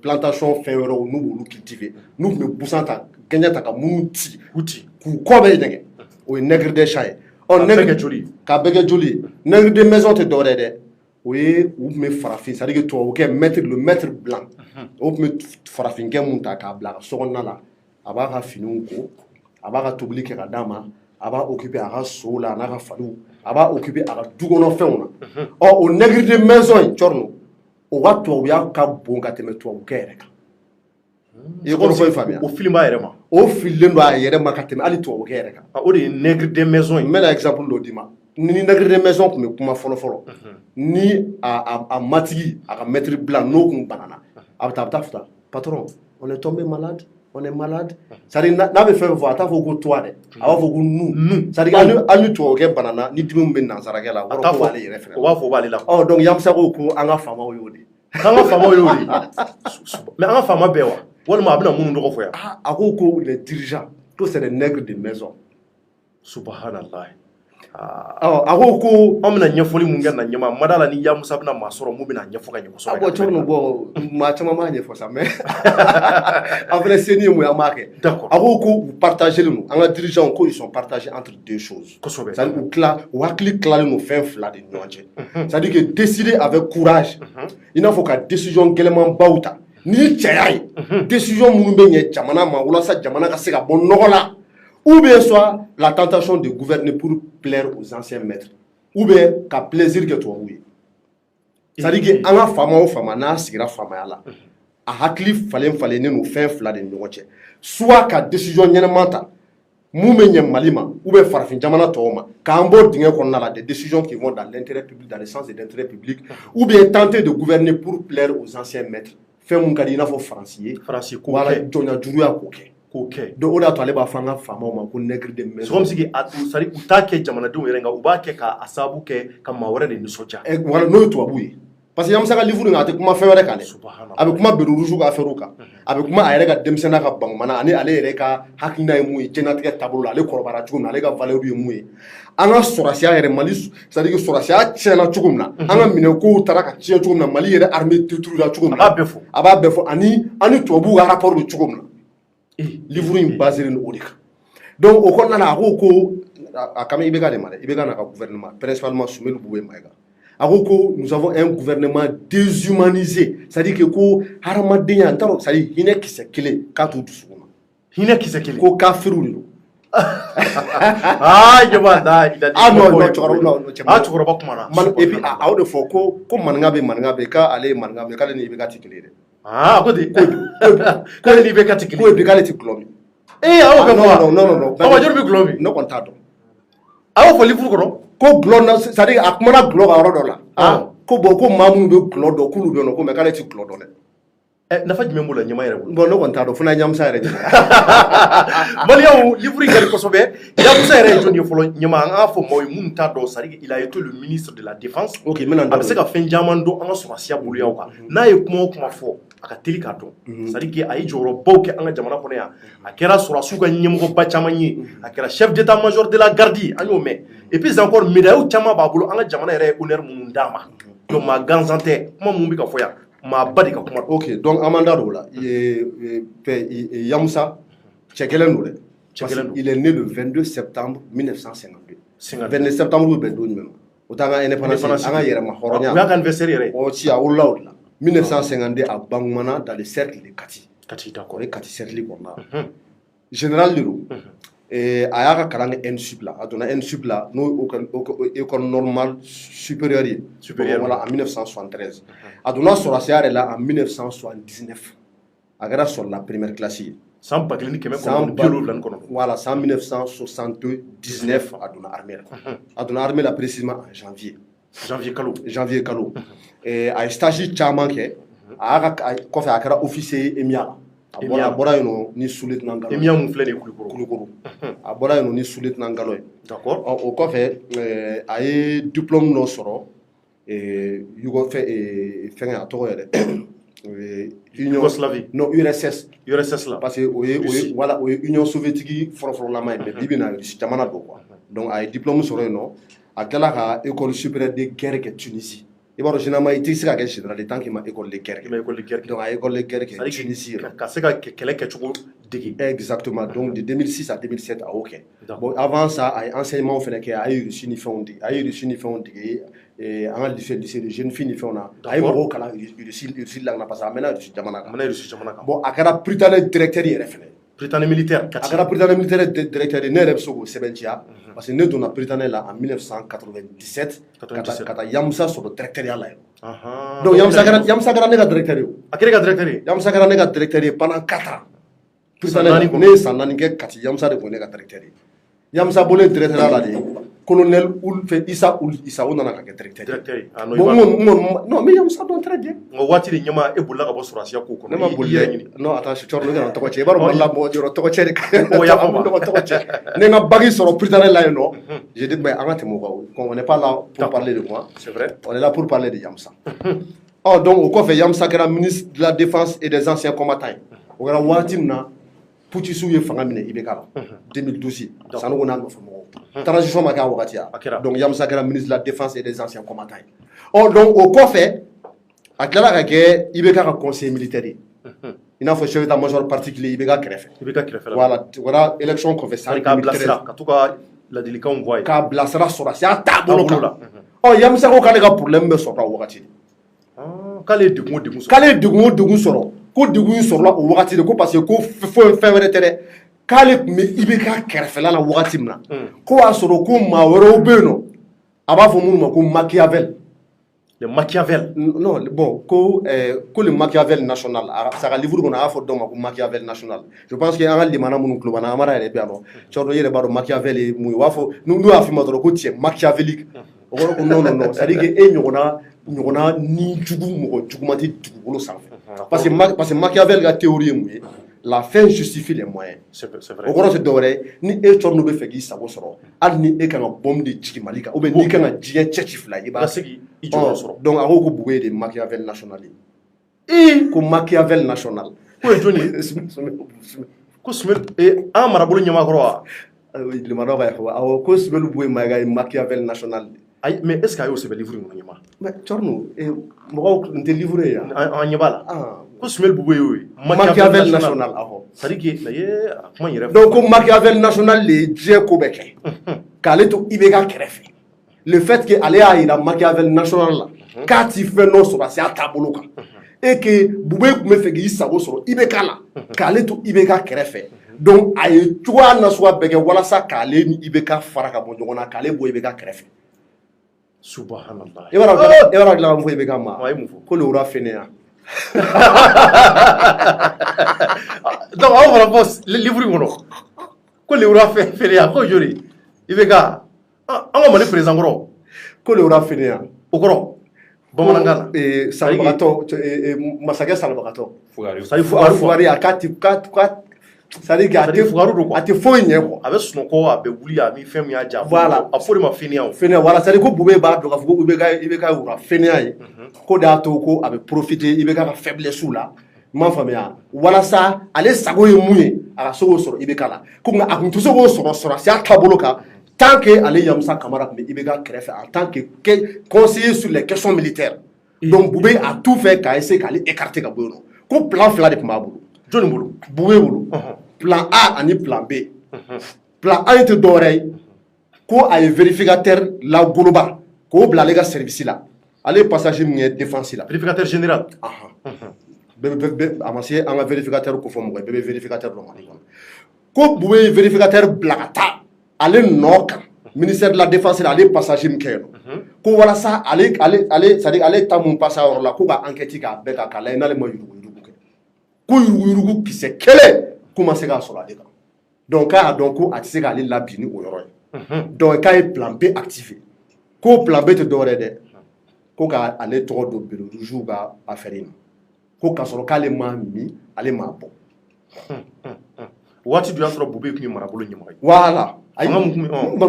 plantation fɛn wɛrɛw n'u b'olu cultiver n'u tun bɛ busan ta gɛnjɛ ta ka minnu ci k'u kɔ bɛ ɲɛgɛn o ye nègre des champs ye k'a bɛɛ kɛ joli ye nègre des maisons tɛ dɔwɛrɛ dɛ o ye u tun bɛ farafin c'est à dire que tubabukɛ le maître blanc o tun bɛ farafinkɛ mun ta k'a bila a ka sokɔnɔna la a b'a ka finiw ko a b'a ka tobili kɛ ka d'a ma a b'a occuper a ka sow la a n'a ka faliw a b'a occuper a ka dukɔnɔfɛnw na o nègre des maisons in cɔrɔno o ka tubabuya ka bon ka tɛmɛ tubabukɛ yɛrɛ kan i ye kɔrɔfɔ in faamuya o fili b'a yɛrɛ ma o fililen don a yɛrɛ ma ka tɛmɛ hali tubabukɛ yɛrɛ kan o de ye nègre des maisons n bɛna exemple dɔ d'i ma ni nègre des maisons tun bɛ kuma fɔlɔ-fɔlɔ ni a matigi a ka maître blanc n'o tun banana a bɛ taa fɔ patron on est tombé malade on est malade c'est-à-dire n'a bɛ fɛn fɔ a t'a fɔ ko toi dɛ a b'a fɔ ko nous c'est-à-dire hali ni tubabukɛ banana ni dimi bɛ nansarakɛ la o kɔrɔ ko b'ale yɛrɛ fɛnɛ o b'a fɔ o b'ale la donc Yamusa ko an ka faamaw y'o de an ka faamaw y'o de mais an ka faama bɛɛ wa walima a bɛna minnu tɔgɔ fɔ yan a ko les dirigeants ko c'est des nègres de maison subhanallah a ko an bɛna ɲɛfɔli mun kɛ na ɲɛma ma d'a la ni Yamusa bɛna maa sɔrɔ mun bɛna ɲɛfɔ ka ɲɛ kosɛbɛ bon maa caman b'a ɲɛfɔ sa mais an fɛnɛ se ni ye mun ye an b'a kɛ d'accord a ko u partagé len don an ka dirigeants ko ils sont partagés entre deux choses kosɛbɛ c'est-à-dire u hakili tilalen don fɛn fila de ɲɔgɔn cɛ c'est-à-dire que décider avec courage i n'a fɔ ka décision gɛlɛmanbaw ta ni cɛya ye décision minnu bɛ ɲɛ jamana ma walasa jamana ka se ka bɔ nɔgɔ la ou bien soit la tentation de gouverner pour plaire aux anciens maîtres ou bien ka plaisir kɛ tubabuw ye c'est-à-dire que an ka faama o faama n'a sigira faamaya la a hakili falen no fɛn fila de ɲɔgɔn cɛ soit ka décision ɲɛnama ta mun bɛ ɲɛ Mali ma ou bien farafin jamana tɔw ma k'an bɔ dingɛ kɔnɔna la des décisions qui vont dans l'intérêt public dans le sens de l'intérêt public ou bien tenter de gouverner pour plaire aux anciens maîtres fɛn mun ka di i n'a fɔ faransi ye wala jɔnya juguya k'o kɛ donc o de y'a to ale b'a fɔ an ka faamaw ma ko nègre de maison c'est comme si u t'a kɛ jamanadenw yɛrɛ nka u b'a kɛ k'a sababu kɛ ka maa wɛrɛ de nisɔndiya wala n'o ye tubabu ye parce que Yamusa ka livre a tɛ kuma fɛn wɛrɛ kan dɛ a bɛ kuma beru rouge ka affaire kan a bɛ kuma a yɛrɛ ka denmisɛnninya ka bangumana ani ale yɛrɛ ka hakilina ye mun ye diɲɛlatigɛ taabolo la ale kɔrɔbayara cogo min na ale ka valeur ye mun ye an ka sɔrɔsiya yɛrɛ Mali c'est-à-dire que sɔrɔsiya tiɲɛna cogo min na an ka minɛkow taara ka tiɲɛ cogo min na Mali yɛrɛ armée détruira cogo min na a b'a bɛɛ fɔ ani tubabuw ka rapport bɛ cogo min na livre in basé len o de kan donc o kɔnɔna na a ko a kama IBK de ma dɛ IBK n'a ka gouvernement principalement Soumeilou Boubou Maïga a ko nous avons un gouvernement déshumanisé c'est-à-dire que ko hadamadenya n t'a dɔn c'est-à-dire hinɛ kisɛ kelen k'a t'u dusukun na hinɛ kisɛ kelen ko kafiriw de don jama da cɛkɔrɔba kumana et puis a y'o de fɔ ko maninka bɛ k'ale ye maninka mais k'ale ni IBK tɛ kelen ye dɛ ko de k'ale ni IBK tɛ kelen ko et puis k'ale tɛ gulɔ min aw bɛ fɔ non awa jɔn bɛ gulɔ min ne kɔni t'a dɔn a y'o fɔ livre kɔnɔ ko gulɔ na c'est-à-dire a kumana gulɔ kan yɔrɔ dɔ la ko bon ko maa minnu bɛ gulɔ dɔn k'olu bɛ yen nɔ ko mais k'ale tɛ gulɔ dɔn dɛ nafa jumɛn b'o la ɲama yɛrɛ bolo bon ne kɔni t'a dɔn fo n'a ye Yamusa yɛrɛ de Maliyɛnw livre in kɛli kosɛbɛ Yamusa yɛrɛ ye jɔn ye fɔlɔ ɲama an k'a fɔ maaw ye minnu t'a dɔn c'est-à-dire il a été le ministre de la défense ok a bɛ se ka fɛn caman dɔn an ka sɔrɔsiya boloyaw kan n'a ye kuma o kuma fɔ a ka teli k'a dɔn c'est-à-dire que a ye jɔyɔrɔbaw kɛ an ka jamana kɔnɔ yan a kɛra sɔrɔsiw ka ɲɛmɔgɔba caman ye a kɛra chef d'état-major de la garde an y'o mɛn et puis encore médailles caman b'a bolo an ka jamana yɛrɛ ye honneur minnu d'a ma donc maa gansan tɛ kuma mun bɛ ka fɔ yan maa ba de ka kuma don ok donc an b'an da don o la Yamusa cɛ kelen don dɛ il est né le 22 septembre 1952 22 septembre bɛ don jumɛn ma o t'an ka indépendance an ka yɛrɛma hɔrɔnya o y'a ka anniversaire yɛrɛ o ci a wolola o de la 1952 a bangumana dans le cercle de Kati d'accord o ye Kati cercle kɔnɔna la général de don a y'a ka kalan kɛ ENSUP la a donna ENSUP la n'o école normale supérieure ye voilà en 1973 a donna sɔrɔsiya yɛrɛ la en 1979 a kɛra sɔrɔla première classe ye san 1979 voilà san 1979 a donna armée la a donna armée la précisément en janvier kalo a ye stage caman kɛ a y'a ka kɔfɛ a kɛra officier ye EMIA la a bɔra yen nɔ ni sous-lieutenant Ngalo EMIA mun filɛ nin ye Kulukoro a bɔra yen nɔ ni sous-lieutenant Ngalo ye d'accord o kɔfɛ a ye diplôme dɔ sɔrɔ fɛngɛ a tɔgɔ yɛrɛ Yougoslavie non URSS la parce que o ye Union soviétique fɔlɔfɔlɔlama ye mais bi bi na jamana don quoi donc a ye diplôme sɔrɔ yen nɔ a tilala ka école supérieure de guerre kɛ Tunisie i b'a dɔn généralement i tɛ se ka kɛ général tant qu'il ma école de guerre kɛ donc a école de guerre kɛ Tunisie ka se ka kɛlɛ kɛcogo dege exactement donc de 2006 à 2007 a y'o kɛ bon avant ça a ye enseignement fɛnɛ kɛ a ye Russie ni fɛnw dege a ye Russie ni fɛnw dege an ka lycée de jeunes filles ni fɛnw na a ye mɔgɔw kalan Russie langue na parce que a mɛnna Russie jamana kan bon a kɛra Prytanée directeur yɛrɛ fɛnɛ Prytanée militaire a kɛra Prytanée militaire directeur ne yɛrɛ bɛ se k'o sɛbɛntiya parce que ne donna Prytanée la en 1997 ka taa Yamusa sɔrɔ directeur ya la yen donc Yamusa kɛra ne ka directeur ye o a kɛra ka directeur ye Yamusa kɛra ne ka directeur ye pendant 4 ans Prytanée ne ye san 4 kɛ Kati Yamusa de tun ye ne ka directeur ye Yamusa bɔlen directeur ya la de colonel Issa o nana ka kɛ directeur ye non mais Yamusa dɔn très bien nka waati de ɲɛma e bolila ka bɔ sɔrɔsiya ko kɔnɔ ne ma boli dɛ non attends cɔrɔ ne kana tɔgɔ cɛ i b'a dɔn Mali la mɔgɔ yɔrɔ tɔgɔ cɛ de ka tɔgɔ cɛ ne ka bagi sɔrɔ Prytanée la yen nɔ j'ai dit mais an ka tɛmɛ o kan on n'est pas là pour parler de moi c'est vrai on est là pour parler de Yamusa donc o kɔfɛ Yamusa kɛra ministre de la défense et des anciens combattants ye o kɛra waati min na putschistes ye fanga minɛ IBK la 2012 Sanogo n'a nɔfɛ mɔgɔw transition ma kɛ a wagati ya donc Yamusa kɛra ministre de la défense et des anciens combattants ye donc o kɔfɛ a tilala ka kɛ IBK ka conseiller militaire ye i n'a fɔ chef d'état-major particulier IBK kɛrɛfɛ voilà o kɛra élection kɔfɛ san 2013 ka to ka ladilikanw fɔ a ye k'a bilasira sɔrɔsiya taabolo kan Yamusa ko k'ale ka problème bɛ sɔrɔ o wagati de k'ale ye degun o degun sɔrɔ ko degun in sɔrɔla o wagati de ko parce que ko fɛn wɛrɛ tɛ dɛ k'ale tun bɛ IBK kɛrɛfɛla la wagati min na ko y'a sɔrɔ ko maa wɛrɛw bɛ yen nɔ a b'a fɔ minnu ma ko Machiavel le Machiavel non bon ko le Machiavel national a ka livre kɔnɔ a y'a fɔ dɔw ma ko Machiavel national je pense que an ka limana minnu tulo b'an na Amara yɛrɛ bɛ yan nɔ cɛkɔrɔba i yɛrɛ b'a dɔn Machiavel ye mun ye u b'a fɔ n'u y'a f'i ma dɔrɔn ko tu es machiavélique o kɔrɔ ko non c'est à dire que e ɲɔgɔnna ni jugu mɔgɔ juguman tɛ dugukolo sanfɛ parce que Machiavel ka théorie ye mun ye la fin justifie les moyens c'est vrai o kɔrɔ tɛ dɔwɛrɛ ye ni e cɔrɔ n'u bɛ fɛ k'i sago sɔrɔ hali ni e kan ka bombe de jigin Mali kan ou bien n'i kan ka diɲɛ cɛ ci fila i b'a segin i jɔyɔrɔ sɔrɔ donc a ko ko Buguye de Machiavel national ye ko Machiavel national ko ye jɔnni ye ko Sumelu an marabolo ɲɛmakɔrɔ wa limanaw ka yafa awɔ ko Sumelu Buguye Mayiga ye Machiavel national ayi mais est ce que a y'o sɛbɛn livre in kɔnɔ ɲɛma mais cɔrɔ mɔgɔw n tɛ livre ye yan an ɲɛ b'a la ko Sumelu Buguye y'o ye Machiavel national awɔ c'est à dire que a kuma yɛrɛ donc ko Machiavel national de ye diɲɛ ko bɛɛ kɛ k'ale to IBK kɛrɛfɛ le fait que ale y'a yira Machiavel national la k'a ti fɛn dɔ sɔrɔ a se a taabolo kan et que Buguye tun bɛ fɛ k'i sago sɔrɔ IBK la k'ale to IBK kɛrɛfɛ donc a ye cogoya nasuguya bɛɛ kɛ walasa k'ale ni IBK fara ka bɔ ɲɔgɔn na k'ale bɔ IBK kɛrɛfɛ subhanallah e b'a dɔn dilan fɔ IBK ma ko le wura fɛnɛya donc aw fana fɔ livre in kɔnɔ ko le wura fɛnɛya ko joli IBK an ka Mali président kɔrɔ ko le wura fɛnɛya o kɔrɔ bamanankan na salibagatɔ masakɛ salibagatɔ Fugari a k'a c'est-à-dire que a tɛ foyi ɲɛ quoi a bɛ sunɔgɔ a bɛ wuli a ni fɛn min y'a diya voilà a fɔ de ma fɛnɛya fɛnɛya voilà c'est-à-dire ko Buguye b'a dɔn k'a fɔ ko IBK wura fɛnɛya ye ko de y'a to ko a bɛ profiter IBK ka faiblesse la i m'a faamuya walasa ale sago ye mun ye a ka se k'o sɔrɔ IBK la ko nka a tun tɛ se k'o sɔrɔ sɔrɔsiya taabolo kan tant que ale Yamusa Kamara tun bɛ IBK kɛrɛfɛ en tant que conseiller sur les questions militaires donc Buguye a tout fait k'a essayer k'ale écarter ka bɔ yen nɔ ko plan fila de tun b'a bolo jɔnni bolo Buguye bolo plan A ani plan B plan A tɛ dɔwɛrɛ ye ko a ye vérificateur lagoloba k'o bila ale ka service la ale ye passage min kɛ défense la vérificateur général a ma se an ka vérificateur ko fɔ mɔgɔ ye bɛɛ bɛ vérificateur dɔn Mali kɔnɔ ko Buguye ye vérificateur bila ka taa ale nɔ kan ministère de la défense la ale ye passage min kɛ yen nɔ ko walasa ale c'est-à-dire ale ta mun passe a yɔrɔ la ko ka enquête k'a bɛɛ kan k'a lajɛ n'ale ma yuruguyurugu kɛ ko yuruguyurugu kisɛ kelen ko ma se k'a sɔrɔ ale kan donc k'a y'a dɔn ko a tɛ se k'ale labin ni o yɔrɔ ye donc k'a ye plan B activé ko plan B tɛ dɔwɛrɛ ye dɛ ko k'ale tɔgɔ don bureau rouge ka affaire in na ko k'a sɔrɔ k'ale m'a min ale m'a bɔ waati dɔ y'a sɔrɔ Buguye tun ye marabolo ɲɛmɔgɔ ye voilà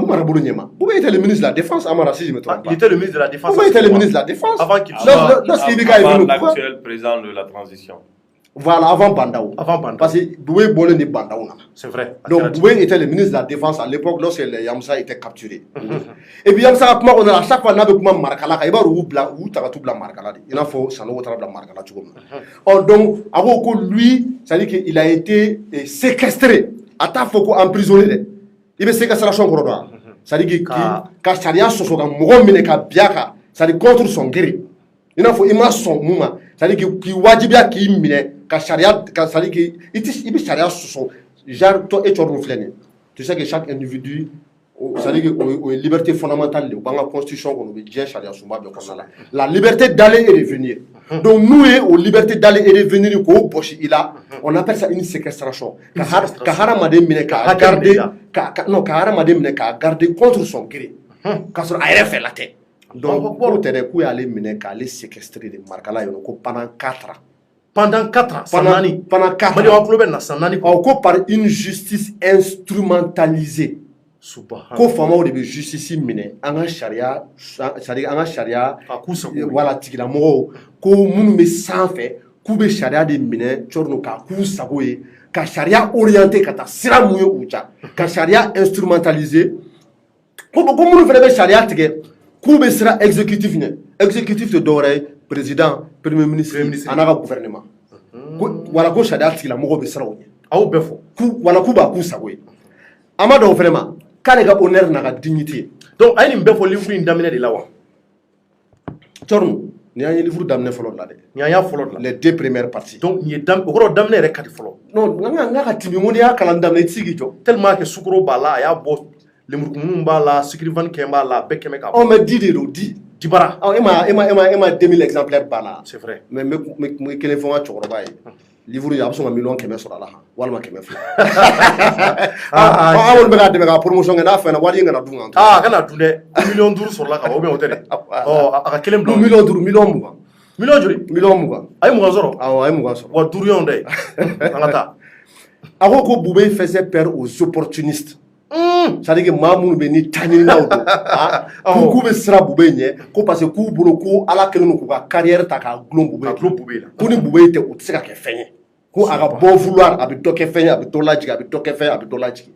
marabolo ɲɛma Buguye était le ministre de la défense Amara si je me trompe pas il était le ministre de la défense Buguye était le ministre de la défense avant qu'il lorsqu'il est venu l'actuel président de la transition Voilà, avant Bandaou. Avant Bandaou. Parce que Boué Bolé n'est Bandaou. C'est vrai. Donc Boué était le ministre de la Défense à l'époque lorsque les Yamsa étaient capturés. Et puis Yamsa, on a à chaque fois on avait comme Markala, il va où tout blanc Markala. Il a fait ça nous blanc Markala. Donc, avant lui, ça dit qu'il a été séquestré. À ta fois emprisonné. Il va séquestrer son gros. Ça dit que quand Charia se soit mouillé biaka, ça dit contre son guéri. Il a fait immense son mouvement. Ça dit que wajibia qui mine, quand Charia, ça dit que il est Charia son genre toi et tu reflètes. Tu sais que chaque individu, ça dit que la liberté fondamentale, dans la constitution qu'on veut dire Charia Souma, la liberté d'aller et de venir. Donc nous, aux libertés d'aller et de venir, on appelle ça une séquestration. Kahara Madem mine ka garder contre son gré. Quand on a fait la tête. Donc, pour te dire qu'il allait mener qu'à les séquestrer de Markala pendant 4 ans. Pendant 4 ans. Pendant 4 ans. Par une justice instrumentalisée. Ko famaw de be justice minɛ an ka charia c'est-à-dire an ka charia voilà tigila mɔgɔw ko minnu bɛ sanfɛ k'u bɛ charia de minɛ cɔrɔno k'a k'u sago ye ka charia orienté ka taa sira mun ye u ca ka charia instrumentalisé ko minnu fana bɛ charia tigɛ k'u bɛ sira exécutif ɲɛ exécutif tɛ dɔwɛrɛ ye président premier ministre a n'a ka gouvernement wala ko charia tigila mɔgɔw bɛ siraw ɲɛ aw bɛɛ fɔ wala k'u b'a k'u sago ye a ma dɔn fana ma k'ale ka honneur n'a ka dignité. Donc a ye nin bɛɛ fɔ livre in daminɛ de la wa. Cɔrɔnu ni y'an ye livre daminɛ fɔlɔ de la dɛ. Ni y'an y'a fɔlɔ de la. Les 2 premières parties. Donc nin ye o kɔrɔ daminɛ yɛrɛ ka di fɔlɔ. Non n ka timi ko n'i y'a kalan daminɛ i tɛ se k'i jɔ. Tellement que sukoro b'a la a y'a bɔ lemurukumuni b'a la sikirifani kɛn b'a la bɛɛ kɛmɛ k'a bɔ. Oh mais di de don di. Dibara. E ma 2000 exemplaires banna. C'est vrai. Mais n bɛ kelen fɔ n ka cɛkɔrɔba ye. Livre a bɛ sɔn ka miliyɔn 100 sɔrɔ a la walima 200. An kɔni bɛ k'a dɛmɛ ka promotion kɛ n'a fɛnna wari in kana dun kan. Kana dun dɛ 1,5 sɔrɔla ka ban ou bien o tɛ dɛ. A ka kelen bila. 1,5 miliyɔn 20. Miliyɔn joli? Miliyɔn 20. A ye 20 sɔrɔ? Awɔ a ye 20 sɔrɔ. Wa 5 y'anw ta ye. An ka taa. A ko Boubé faisait peur aux opportunistes. C'est-à-dire que maa minnu bɛ ni taɲininaw don k'u bɛ siran Boubé ɲɛ ko parce que k'u bolo ko Ala kɛlen don k'u ka carrière ta k'a gulon Boubé la ko ni Boubé tɛ u tɛ se ka kɛ fɛn ye ko a ka bon vouloir a bɛ dɔ kɛ fɛn ye a bɛ dɔ lajigin a bɛ dɔ kɛ fɛn ye a bɛ dɔ lajigin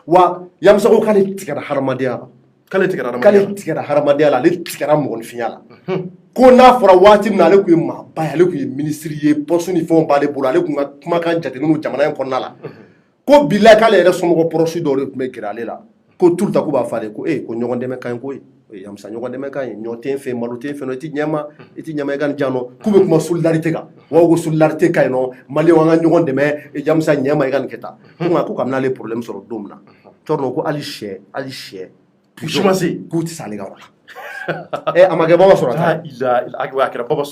wa Yamsa ko k'ale tigɛra hadamadenya la k'ale tigɛra hadamadenya la ale tigɛra mɔgɔninfinya la ko n'a fɔra waati min na ale tun ye maaba ye ale tun ye ministre ye poste ni fɛnw b'ale bolo ale tun ka kumakan jateminɛ jamana in kɔnɔna la ko bilayi k'ale yɛrɛ somɔgɔ proche dɔw de tun bɛ gɛrɛ ale la ko tout le temps k'u b'a fɔ ale ko ko ɲɔgɔn dɛmɛ ka ɲi koyi Yamsa ɲɔgɔn dɛmɛ ka ɲi ɲɔ tɛ n fɛ malo tɛ n fɛ i tɛ ɲɛma i ka nin jan nɔ k'u bɛ kuma solidarité kan wa ko solidarité ka ɲi nɔ maliyɛnw an ka ɲɔgɔn dɛmɛ Yamsa ɲɛma i ka nin kɛ tan ko kabini ale problème sɔrɔ don min na cɔrɔnɔ ko hali sɛ k'u tɛ se ale ka yɔrɔ la a ma kɛ baba sɔrɔ a ta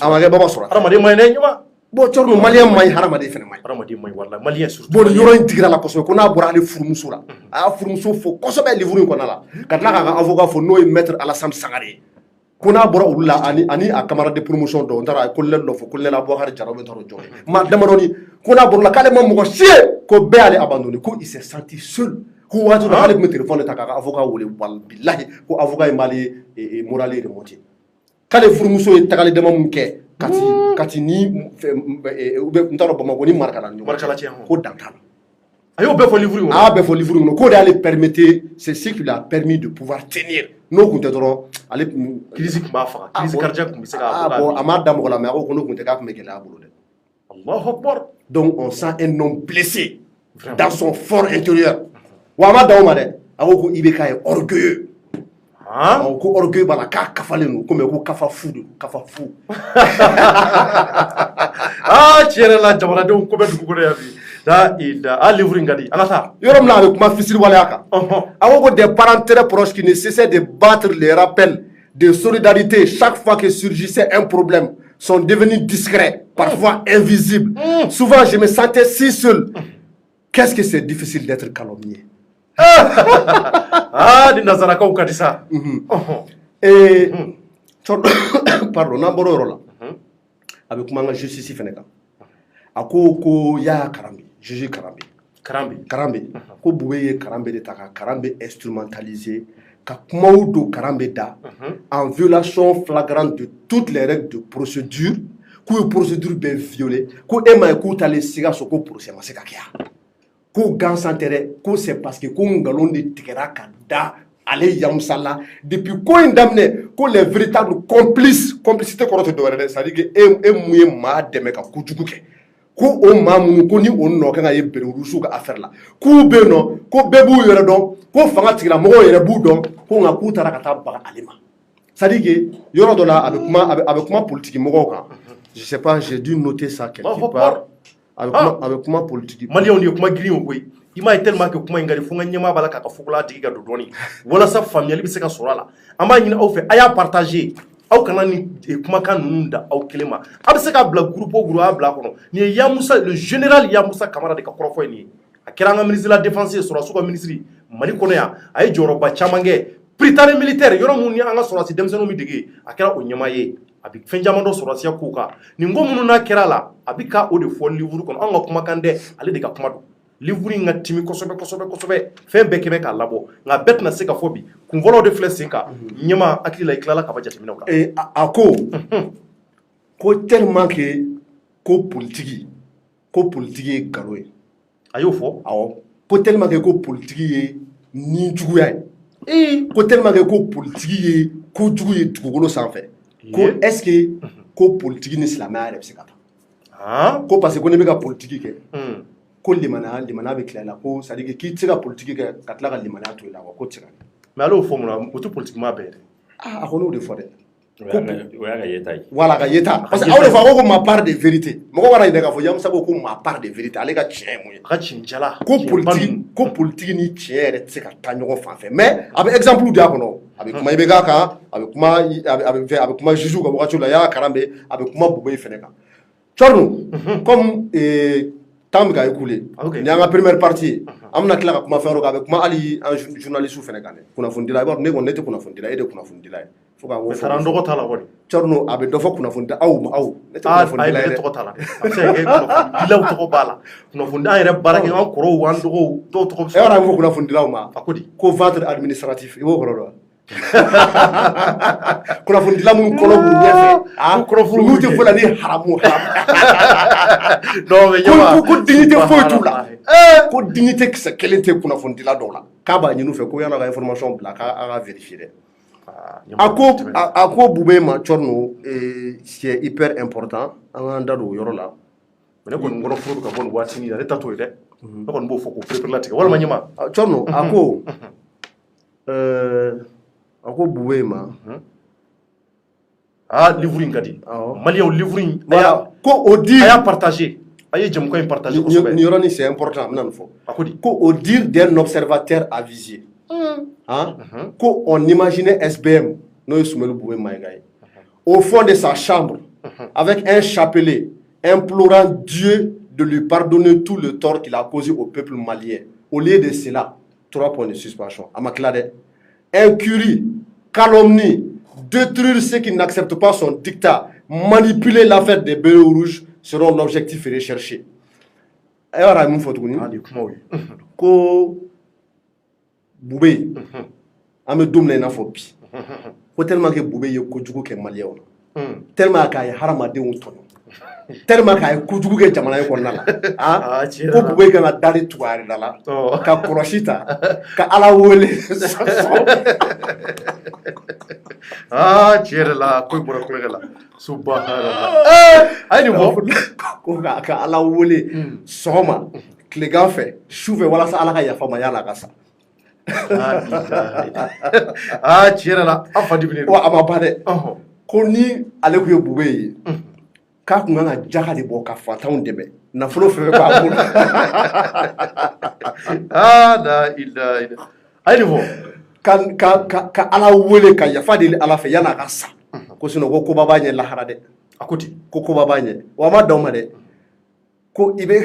a ma kɛ baba sɔrɔ a ta hadamaden ma ɲi dɛ ɲuman. Bon cɔrɔnɔ maliyɛn ma ɲi hadamaden fana ma ɲi. Hadamaden ma ɲi walahi maliyɛn surtout. Bon nin yɔrɔ in digira la kosɛbɛ ko n'a bɔra ale furumuso la a y'a furumuso fo kosɛbɛ livre in kɔnɔna la ka tila k'a ka avocat fo n'o ye maître Alassane Sangare ye ko n'a bɔra olu la ani a camarade de promotion dɔ n taara colonel dɔ fɔ colonel Aboubacar Jara bɛ taara o jɔn ye maa damadɔni ko n'a bɔra la k'ale ma mɔgɔ si ye ko bɛɛ y'ale abandonné ko il s'est senti seul ko waati dɔ k'ale tun bɛ téléphone de ta k'a ka avocat wele walahi ko avocat in b'ale morale remonter k'ale furumuso ye tagali dama mun kɛ kati ni n t'a dɔn Bamako ni Marikala ni ɲɔgɔn cɛ ko dan t'a la. A y'o bɛɛ fɔ livre in kɔnɔ. A y'a bɛɛ fɔ livre in kɔnɔ k'o de y'ale permettait c'est ce qui lui a permis de pouvoir tenir n'o tun tɛ dɔrɔn ale crise tun b'a faga crise cardiaque tun bɛ se k'a bon a m'a da mɔgɔ la mais a ko n'o tun tɛ k'a tun bɛ gɛlɛya a bolo dɛ. Allahu Akbar. Donc on sent un homme blessé dans son fort intérieur wa a ma dan o ma dɛ a ko IBK est orgueilleux. Ko orgueil b'a la k'a kafalen don ko mais ko kafa fu de kafa fu. Tiɲɛ yɛrɛ la jamanadenw ko bɛ dugu kɔnɔ yan bi a livre in ka di an ka taa. Yɔrɔ min na a bɛ kuma fitiriwaleya kan a ko des parents très proches qui ne cessaient de battre les rappels de solidarité chaque fois que surgissait un problème sont devenus discrets parfois invisibles. Souvent je me sentais si seul. Qu'est-ce que c'est difficile d'être calomnié. Ni nazarakaw ka di sa. Pardon n'an bɔra o yɔrɔ la a bɛ kuma an ka justice fɛnɛ kan a ko Yaya Karambe juge Karambe ko Boubé ye Karambe de ta ka Karambe instrumentaliser ka kumaw don Karambe da en violation flagrante de toutes les règles de procédure k'u ye procédure bɛɛ violé ko e ma ye k'u taalen Sikaso ko procès ma se ka kɛ yan ko gansan tɛ dɛ ko c'est parce que ko ngalon de tigɛra ka da ale Yamusa la depuis ko in daminɛ ko les véritables complices complicité kɔrɔ tɛ dɔwɛrɛ dɛ c'est à dire que e mun ye maa dɛmɛ ka kojugu kɛ ko o maa minnu ko ni o nɔ kan ka ye Berewurusu ka affaire la k'u bɛ yen nɔ ko bɛɛ b'u yɛrɛ dɔn ko fanga tigilamɔgɔw yɛrɛ b'u dɔn ko nka k'u taara ka taa baga ale ma c'est à dire que yɔrɔ dɔ la a bɛ kuma politique mɔgɔw kan je sais pas j'ai dû noter ça quelque part a bɛ kuma politique maliyɛnw de ye kuma girin o koyi i m'a ye tellement que kuma in ka di fo n ka ɲɛmaa b'a la k'a ka fukola tigi ka don dɔɔni walasa faamuyali bɛ se ka sɔrɔ a la an b'a ɲini aw fɛ a y'a partager aw kana ni kumakan ninnu da aw kelen ma a bɛ se k'a bila groupe o groupe a y'a bila a kɔnɔ nin ye Yamusa le général Yamusa Kamara de ka kɔrɔfɔ ye nin ye a kɛra an ka ministre de la défense ye Sɔrɔdasiw ka ministre Mali kɔnɔ yan a ye jɔyɔrɔba caman kɛ prytanée militaire yɔrɔ mun ni an ka sɔrɔdasi denmisɛnninw bɛ dege a kɛra o ɲɛmaa ye a bɛ fɛn caman dɔn sɔrɔdasiya kow kan nin ko minnu n'a kɛra a la a bɛ ka o de fɔ livre kɔnɔ anw ka kumakan tɛ ale de ka kuma don livre in ka timi kosɛbɛ kosɛbɛ kosɛbɛ fɛn bɛɛ kɛmɛ k'a labɔ nka bɛɛ tɛna se ka fɔ bi kunfɔlɔw de filɛ sen kan ɲɛmaa hakili la i tilala ka ba jateminɛw kan a ko tellement que ko politique ye nkalon ye a y'o fɔ awɔ ko tellement que ko politique ye ni juguya ye ko tellement que ko politique ye kojugu ye dugukolo sanfɛ ko est-ce que ko politique ni silamɛya yɛrɛ bɛ se ka taa ko parce que ko ne bɛ ka politique kɛ ko limaniya bɛ tila i la ko c'est à dire que k'i tɛ se ka politique kɛ ka tila ka limaniya to i la wa ko tɛ se ka kɛ mais ale y'o fɔ mun na o tɛ politique maa bɛɛ ye dɛ a ko n'o de fɔ dɛ o y'a ka yeta ye voilà ka yeta parce que aw de fɔ ko ma part de vérité mɔgɔ kana ɲinɛ k'a fɔ Yamusa ko ma part de vérité ale ka tiɲɛ ye mun ye a ka tiɲɛjala ko politique ni tiɲɛ yɛrɛ tɛ se ka taa ɲɔgɔn fan fɛ mais a bɛ exemple di a kɔnɔ a bɛ kuma IBK kan a bɛ kuma juge ka wagati la Yaya Karambe a bɛ kuma Bugoyi fɛnɛ kan Thierno comme temps bɛ ka écoulé ni y'an ka première partie ye an bɛna tila ka kuma fɛn wɛrɛ kan a bɛ kuma hali an journaliste fɛnɛ kan dɛ kunnafonidila i b'a dɔn ne kɔni ne tɛ kunnafonidila e de ye kunnafonidila ye fo k'an ko taara n dɔgɔ t'a la kɔni Thierno a bɛ dɔ fɔ kunnafonidila aw ne tɛ kunnafonidila ye dɛ tɔgɔ t'a la dɛ a bɛ se ka kɛ kunnafonidilaw tɔgɔ b'a la kunnafoni an yɛrɛ baara kɛ an kɔrɔw an dɔgɔw dɔw tɔgɔ bɛ se e yɛrɛ fɔ kunnafonidilaw ma a ko di ko ventre administratif i b'o kɔrɔ dɔn kunnafonidila minnu kɔnɔ b'u ɲɛfɛ n'u tɛ foyi la ni haramu ko dignité foyi t'u la ko dignité kisɛ kelen tɛ kunnafonidila dɔw la k'a b'a ɲini u fɛ ko yan'a ka information bila k'a vérifier dɛ a ko Bube ma Thierno c'est hyper important an k'an da don o yɔrɔ la mais ne kɔni kɔnɔ furu bɛ ka bɔ nin waati la ne ta t'o ye dɛ ne kɔni b'o fɔ k'o perepere latigɛ walima ɲɛmaa Thierno a ko Bube ma livre in ka di maliyɛnw livre in ko o dire a y'a partager a ye jamukan in partager kosɛbɛ nin yɔrɔnin c'est important an bɛna nin fɔ a ko di ko au dire d'un observateur avisé ko on imaginait SBM n'o ye Sumelu Bube Mayiga ye au fond de sa chambre avec un chapelet implorant Dieu de lui pardonner tout le tort qu'il a causé au peuple malien au lieu de cela 3 points de suspension a ma tila dɛ incurie, calomnie, détruire ceux qui n'acceptent pas son dictat, manipuler l'affaire des bérets rouges seront l'objectif recherché. Et voilà, il faut tout dire. Ko Bube, ame dumle na fobi. Ko tellement que Bube ye kojugu ke malien tellement ka ye haramadenw tɔɲɔ tellement ka ye kojugu kɛ jamana in kɔnɔna la ko Bube kana dali tugu a yɛrɛ la ka kɔlɔsi ta ka Ala wele tiɲɛ yɛrɛ la ko in bɔra kulonkɛ la subhanallah a ye nin fɔ ko ka Ala wele sɔgɔma tilegan fɛ su fɛ walasa Ala ka yafa ma yala a ka sa tiɲɛ yɛrɛ la an fa diminen wa a ma ban dɛ ko ni ale tun ye Bube ye k'a kun kan ka jaka de bɔ ka fatanw dɛmɛ nafolo fɛn fɛn b'a bolo a ye nin fɔ ka Ala wele ka yafa deli Ala fɛ yan'a ka sa ko sinon ko koba b'a ɲɛ lahara dɛ a ko ten ko koba b'a ɲɛ wa a ma dan o ma dɛ ko i bɛ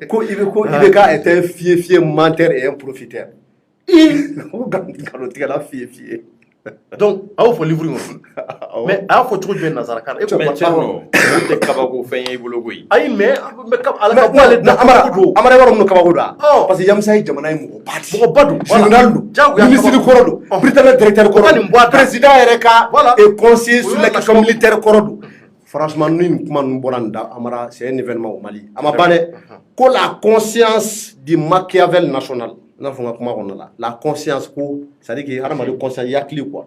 ko i bɛ k'a était un fier menteur et un profiteur ko nkalontigɛla fiye donc a y'o fɔ livre in kɔnɔ mais a y'a fɔ cogo jumɛn nanzarakan na e ko mais Thierno o tɛ kabako fɛn ye i bolo koyi ayi mais ala ka bɔ ale da kabako don Amara yɔrɔ min kabako don parce que Yamusa ye jamana ye mɔgɔba don général don ministre kɔrɔ don président directeur kɔrɔ don président yɛrɛ ka conseiller sur les questions militaires kɔrɔ don franchement nous kuma nous boranda amara c'est un événement au Mali amabane ko la conscience du Machiavel national na fonga kuma on la conscience ko ça dit que harama de conscience yakli quoi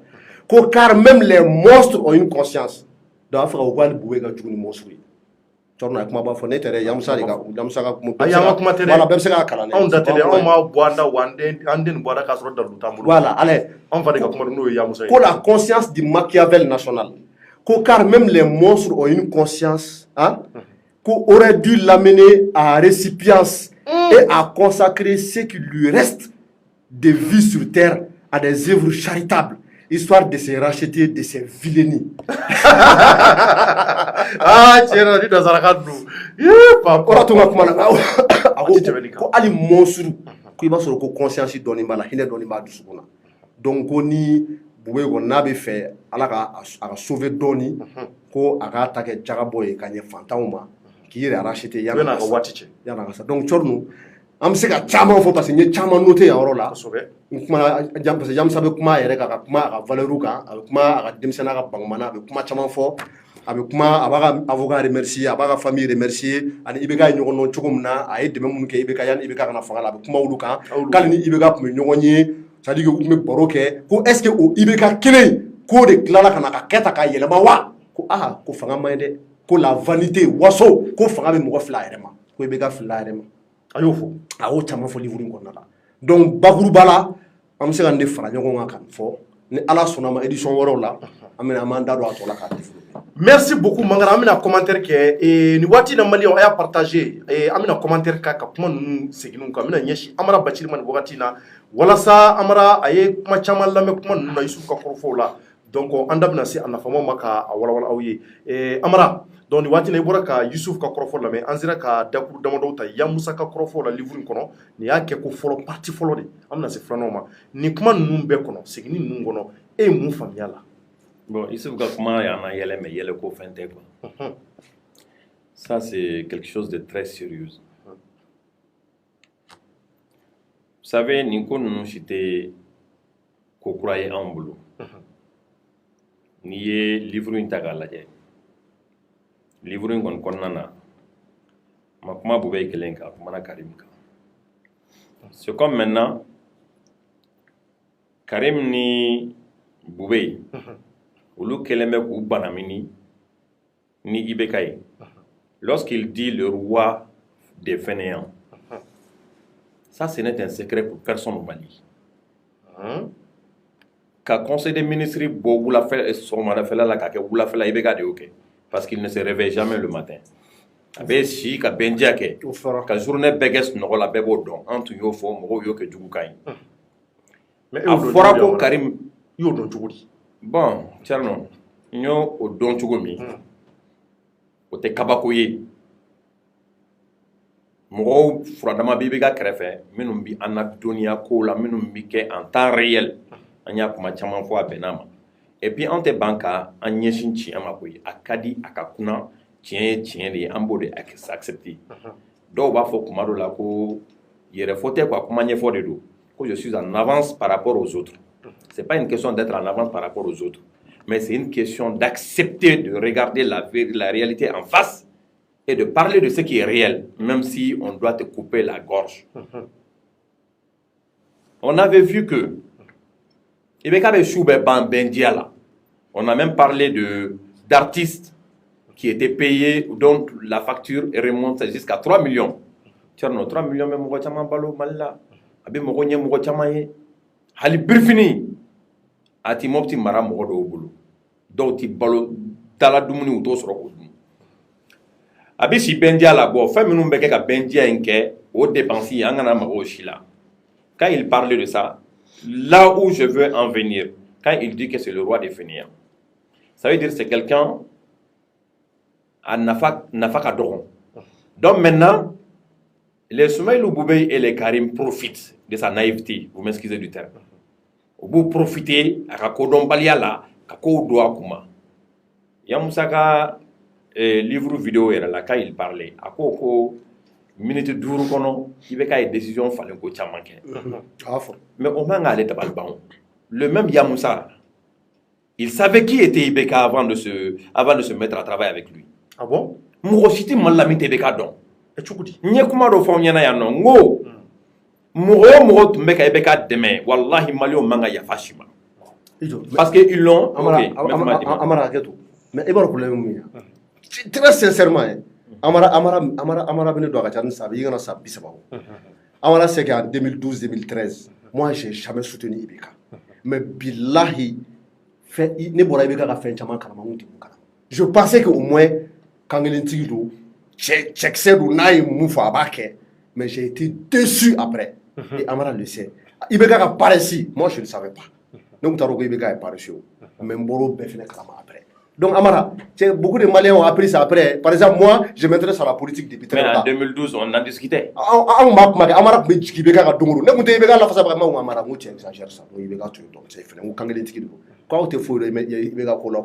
ko car même les monstres ont une conscience donc afra ko wal buwe ga jugni monstre torna kuma ba fo netere yamsa ga kuma ayama kuma tere wala bem se ga kala on datele on ma boanda wande anden boanda ka soro dalu tambulu voilà allez on va ga kuma no yamusa ko la conscience du Machiavel national car même les monstres ont une conscience, hein, qu'on aurait dû l'amener à récipience et à consacrer ce qui lui reste de vie sur terre à des œuvres charitables, histoire de se racheter de ses vilainies. Ah, tiens, dit dans un cadre. Papa, tu m'as commandé. Ko ali monstre, ko iba soro ko conscience doni mala, hine doni ma dusukuna. Donc oni buwe ko nabe fe ala ka sauver doni ko aga ta ke jagaboy ka nye fantauma ki yere racheter yana na ko watiche yana ka sa donc chornu am se ka chama fo parce que nye chama noté ya orola kuma jam parce que jam sabe kuma yere ka kuma aga valeuru ka kuma aga demsena ka bangmana be kuma chama fo abe kuma abaga avocat remercier abaga famille remercier ani ibeka nyogo non chogumna ay deme mun ke ibeka yan ibeka kana fangala be kuma wulu kan kala ni ibeka kuma nyogo nyi c'est-à-dire que me boroke ko est-ce que o ibeka kele ko de klala kana ka keta ka yelema wa ko ko fanga mayde ko la vanité waso ko fanga be mo fla yerema ko ibeka fla yerema ayo fo awo chama fo livre ko nala donc bakuru bala am se gande fara nyogo kan fo ni ala sonama édition woro la amena amanda do atola ka merci beaucoup mangara amina commentaire ke et ni wati na mali on a partagé et amina commentaire ka kuma nu seginu ka amina nyeshi amara bachiri man wati na wala sa amara aye kuma chama lame kuma nu na yusuf ka korfo la donc andabna si ana famo maka wala wala awye amara donc ni wati na ibora ka yusuf ka korfo la me anzira ka dakuru damado ta ya musa ka korfo la livre kono ni yake ko folo parti folo de amna se franoma ni kuma nu be kono segini nu ngono e mu famiala. Bon, ici, vous avez mais il y a le co-fente, quoi. Ça, c'est quelque chose de très sérieux. Vous savez, Ninko nous chité qu'on croyait en boulot. Ni est livre une tagala. Livre une konana. Ma kuma boubé kelenka, kumana karimka. C'est comme maintenant, Karim ni boubé. Olu keleme ku banamini ni ibekaye. Lorsqu'il dit le roi des fainéants, ça ce n'est un secret pour personne au Mali. Ka conseil des ministres bo wula fait son marafela la ka ke wula fela ibeka de OK parce qu'il ne se réveille jamais le matin. Abe si ka bendia ke ka journée beges no la bebo don antu yo fo mo yo ke jugu kay. Mais fora ko Karim yo don jugudi. Bon, Tcherno, nous au don chugomi, au te kabakoye. Moro fradama bibega krefe, minum bi anakdonia kola, minum bike en temps réel. Anya kuma chaman fo benama. Et puis ante banka anyeshinchi amakoye, akadi akakuna tien de ambo de accepter. Do ba fo kumaro la ko yere fote kwa kuma nye fo de do. Que je suis en avance par rapport aux autres. Ce n'est pas une question d'être en avance par rapport aux autres, mais c'est une question d'accepter de regarder la réalité en face et de parler de ce qui est réel, même si on doit te couper la gorge. On avait vu que on a même parlé d'artistes qui étaient payés, dont la facture remonte jusqu'à 3 millions. 3 millions, mais hali birfini ati mopti mara mogo do bulu do ti balo dala dumuni uto soro ko dum abi si bendia la bo fa minum beke ka bendia enke o dépensier angana mago shila quand il parle de ça là où je veux en venir quand il dit que c'est le roi des fainéants ça veut dire c'est quelqu'un à nafaka doron donc maintenant les Soumaïlou Boubey et les Karim profitent de sa naïveté, vous m'excusez du terme. Vous profitez à Kodon Baliala, à Kodoa Kuma. Yamusaka, livre vidéo, là, quand il parlait, à Koko, minute duru kono, il y a des décisions fallait ko chamanke. Mais au moins aller tabalban. Le même Yamoussa, Il savait qui était Ibeka avant de se mettre à travailler avec lui. Ah bon? Mugositi malami Ibeka don. Et tu dis? Nye kuma do fo nyana ya no ngo. Mugo tumbeka Ibeka deme. Wallahi malio manga ya fashima. Parce que ils l'ont. Amara Keto. Mais il y a un problème. Très sincèrement, Amara Bene Douagachan Sabi, il y a un sabi sabao. Amara c'est qu'en 2012-2013, moi j'ai jamais soutenu Ibeka. Mais billahi, je pensais qu'au moins, quand il est mais j'ai été déçu après. Et Amara le sait. Ibeka a parlé ici, moi je ne savais pas. Donc, Ibeka est parti. Mais Mboro Befene Kalama après. Donc, Amara, beaucoup de Maliens ont appris ça après. Par exemple, moi, je m'intéresse à la politique depuis très longtemps. Mais en 2012, on en discutait. Amara, Ibeka a Dongoro. Ne vous Ibeka la face à Amara, vous exagérez ça. Ibeka, tu donc c'est fait. Vous kangez les quoi tu fous, Ibeka Kolo.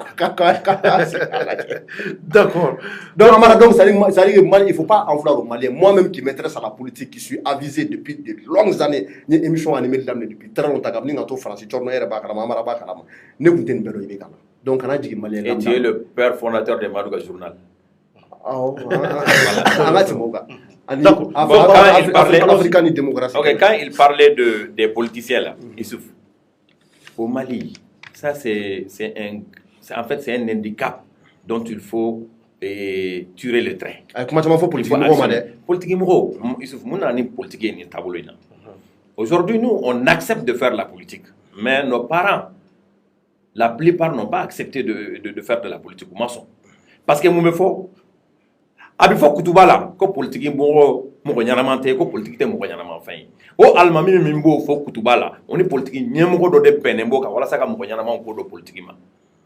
D'accord. Donc, Amara, donc, ça dit que il ne faut pas enflammer aux Maliens. Moi-même qui m'intéresse à la politique, qui suis avisé depuis de longues années, une émission animée depuis très longtemps, quand on France, tu ne vous tenez pas Ibeka. Donc, on a dit Malien. Et tu es le père fondateur de Madouga Journal. D'accord. Quand il parlait des politiciens là, Issouf, au Mali, ça c'est en fait c'est un handicap dont il faut tirer le trait. Comment tu m'as fait politique? Politique Issouf, politique aujourd'hui nous on accepte de faire la politique, mais nos parents, la plupart n'ont pas accepté de faire de la politique au maçon. Parce que nous me faut. Il faut que tu vas là, que politique est que politique est au Allemagne, il faut que tu vas là. On est politique, il y a de penembo, voilà ça comme politique.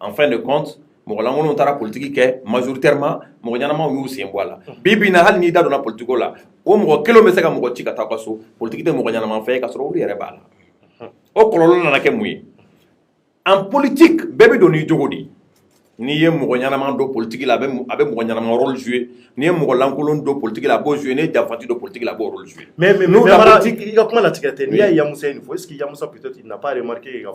En fin de compte, on a politique majoritairement, on est voilà. Bibi na hal ni da na politique là. O mo kilomètre ka mo tika ta kwaso, politique de mo fait ka soro ri reba là. O kololo na ke muyi. En politique, bébé doni jogodi. Ni ye mo nyanaman do politique la abe mo nyanaman rôle jouer. Ni ye mo lankolon do politique la bo jouer, ni jafati do politique la bo rôle jouer. Mais la politique, il y a comment la ticketé? Il y a Yamoussa une fois. Est-ce que Yamoussa peut-être il n'a pas remarqué qu'il y a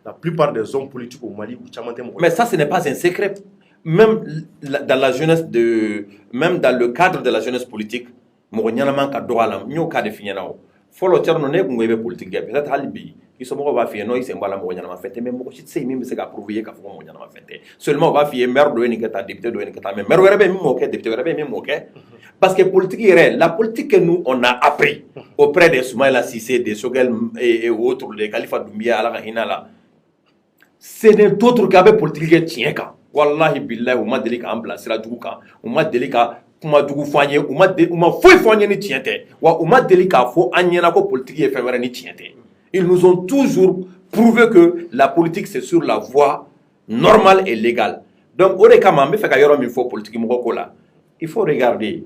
la plupart des hommes politiques au Mali ou Tchamanté? Mais ça ce n'est pas un secret. Même dans la jeunesse même dans le cadre de la jeunesse politique, mo nyanaman ka do alam, nyo ka définir na o. Follow terno ne ko ngebe politique peut-être halibi. Ils sont va faire non ils sont là mo nyana fête mais mo ci sey mi se ka prouver ka fo mo nyana fête seulement va faire maire do ni ka député do ni ka mais maire wéré mi mo ke député wéré mi mo ke parce que politique est la politique que nous on a appris auprès des Soumaïla Cissé, des Sogel et autres, des Khalifa Doumbia ala hina là, c'est n'est autre qu'avec politique tient ka wallahi billahi ou ma delika en place la duka ou ma delika kuma dugu fanye ou ma foi fanye ni tiente wa ou ma delika fo anyena ko politique est fait ni tiente. Ils nous ont toujours prouvé que la politique, c'est sur la voie normale et légale. Donc, il faut regarder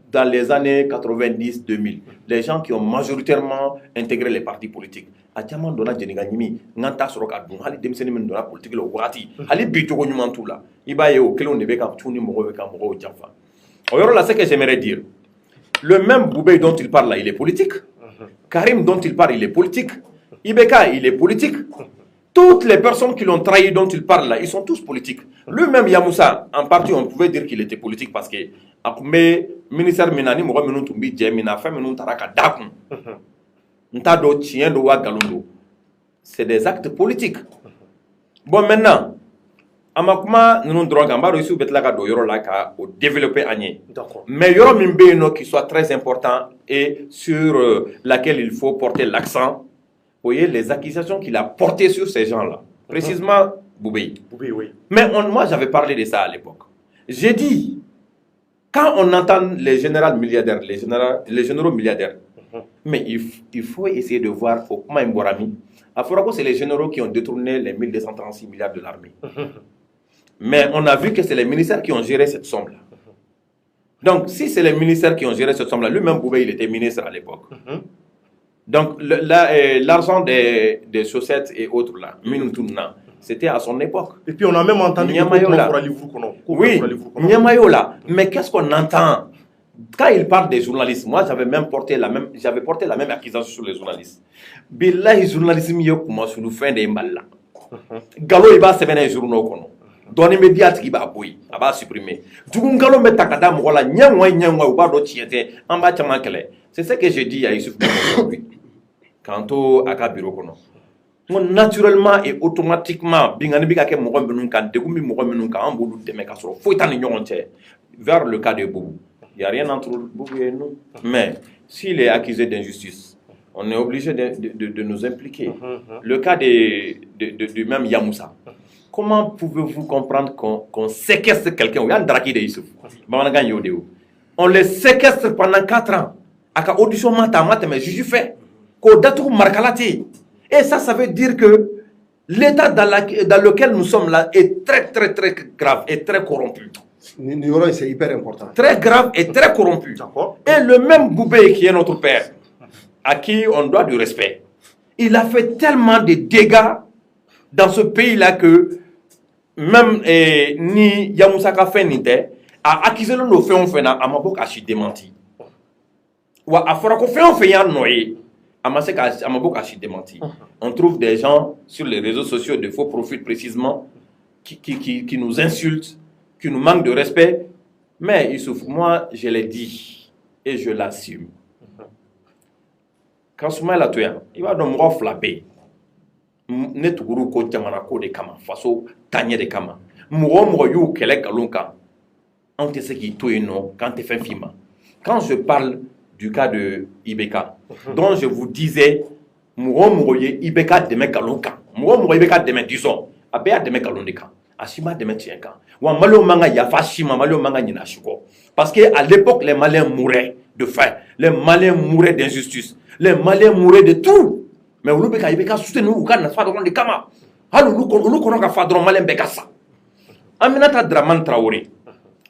dans les années 90-2000, les gens qui ont majoritairement intégré les partis politiques. C'est ce que j'aimerais dire. Le même Boubé dont il parle là, il est politique. Karim dont il parle, il est politique. Ibeka, il est politique. Toutes les personnes qui l'ont trahi dont il parle là, ils sont tous politiques. Lui-même Yamoussa, en partie, on pouvait dire qu'il était politique parce que le ministère Minani, c'est des actes politiques. Bon, maintenant, Amakuma, nous avons réussi à développer Agné. Mais il y a une qui soit très important et sur laquelle il faut porter l'accent. Vous voyez les accusations qu'il a portées sur ces gens-là. Précisément, Boubé. Oui. Mais moi, j'avais parlé de ça à l'époque. J'ai dit, quand on entend les généraux milliardaires, les généraux milliardaires, mais il faut essayer de voir au Maïmborami. À Forako, c'est les généraux qui ont détourné les 1236 milliards de l'armée. Mais on a vu que c'est les ministères qui ont géré cette somme-là. Donc, si c'est les ministères qui ont géré cette somme-là, lui-même Boubé, il était ministre à l'époque. Donc, l'argent des chaussettes et autres là, c'était à son époque. Et puis on a même entendu oui, Nyamayola. Mais qu'est-ce qu'on entend quand il parle des journalistes? Moi, j'avais porté la même accusation sur les journalistes. Billahi journalisme yo kuma sulu fin de mballa. Galo il va se mener sur nos kono. Donne immédiat qui va boy, a va supprimer. Du coup, Galo met takada mola, nyangwa ou ba do tiete, en bas chamakele. C'est ce que je dis à Youssouf aujourd'hui. Quant au Aka Bureau kono. Naturellement et automatiquement, bingani biga ke mogo menun kan, de gumi mogo menun kan, ambulu de meka soro, faut tan nyon vers le cas de Boubou. Il n'y a rien entre Boubou et nous. Mais s'il est accusé d'injustice, on est obligé de nous impliquer. Le cas du même Yamoussa. Comment pouvez-vous comprendre qu'on séquestre quelqu'un? On le séquestre pendant 4 ans. À audition mata mais juge fait. Et ça veut dire que l'état dans lequel nous sommes là est très très très grave et très corrompu. C'est hyper important. Très grave et très corrompu. Et le même Boubé qui est notre père, à qui on doit du respect, il a fait tellement de dégâts dans ce pays-là que même ni Yamoussaka fait ni te, a accusé le fait on fait na amabok achi démenti. Ou a fera qu'on fait on fait yan noyé. Amabok achi démenti. On trouve des gens sur les réseaux sociaux de faux profils précisément qui nous insultent, qui nous manquent de respect. Mais Youssouf, moi je l'ai dit et je l'assume. Quand Soumaïla Toya, il va donc me flapper. Ne tuguru ko jamana ko de kama faso tanye de kama mo yu kele kalonka on te ce qui toino quand tu fais fima. Quand je parle du cas de Ibeka dont je vous disais mo ye Ibeka de mekalonka mo Ibeka de disons abea de mekalondika asima de metienka wa malo manga ya fashima malo manga nyina shuko parce que à l'époque les Maliens mouraient de faim, les Maliens mouraient d'injustice, les Maliens mouraient de tout. Mais on a été soutenu au cas de Kama. On a fait un malin Bekassa. Aminata Draman Traoré.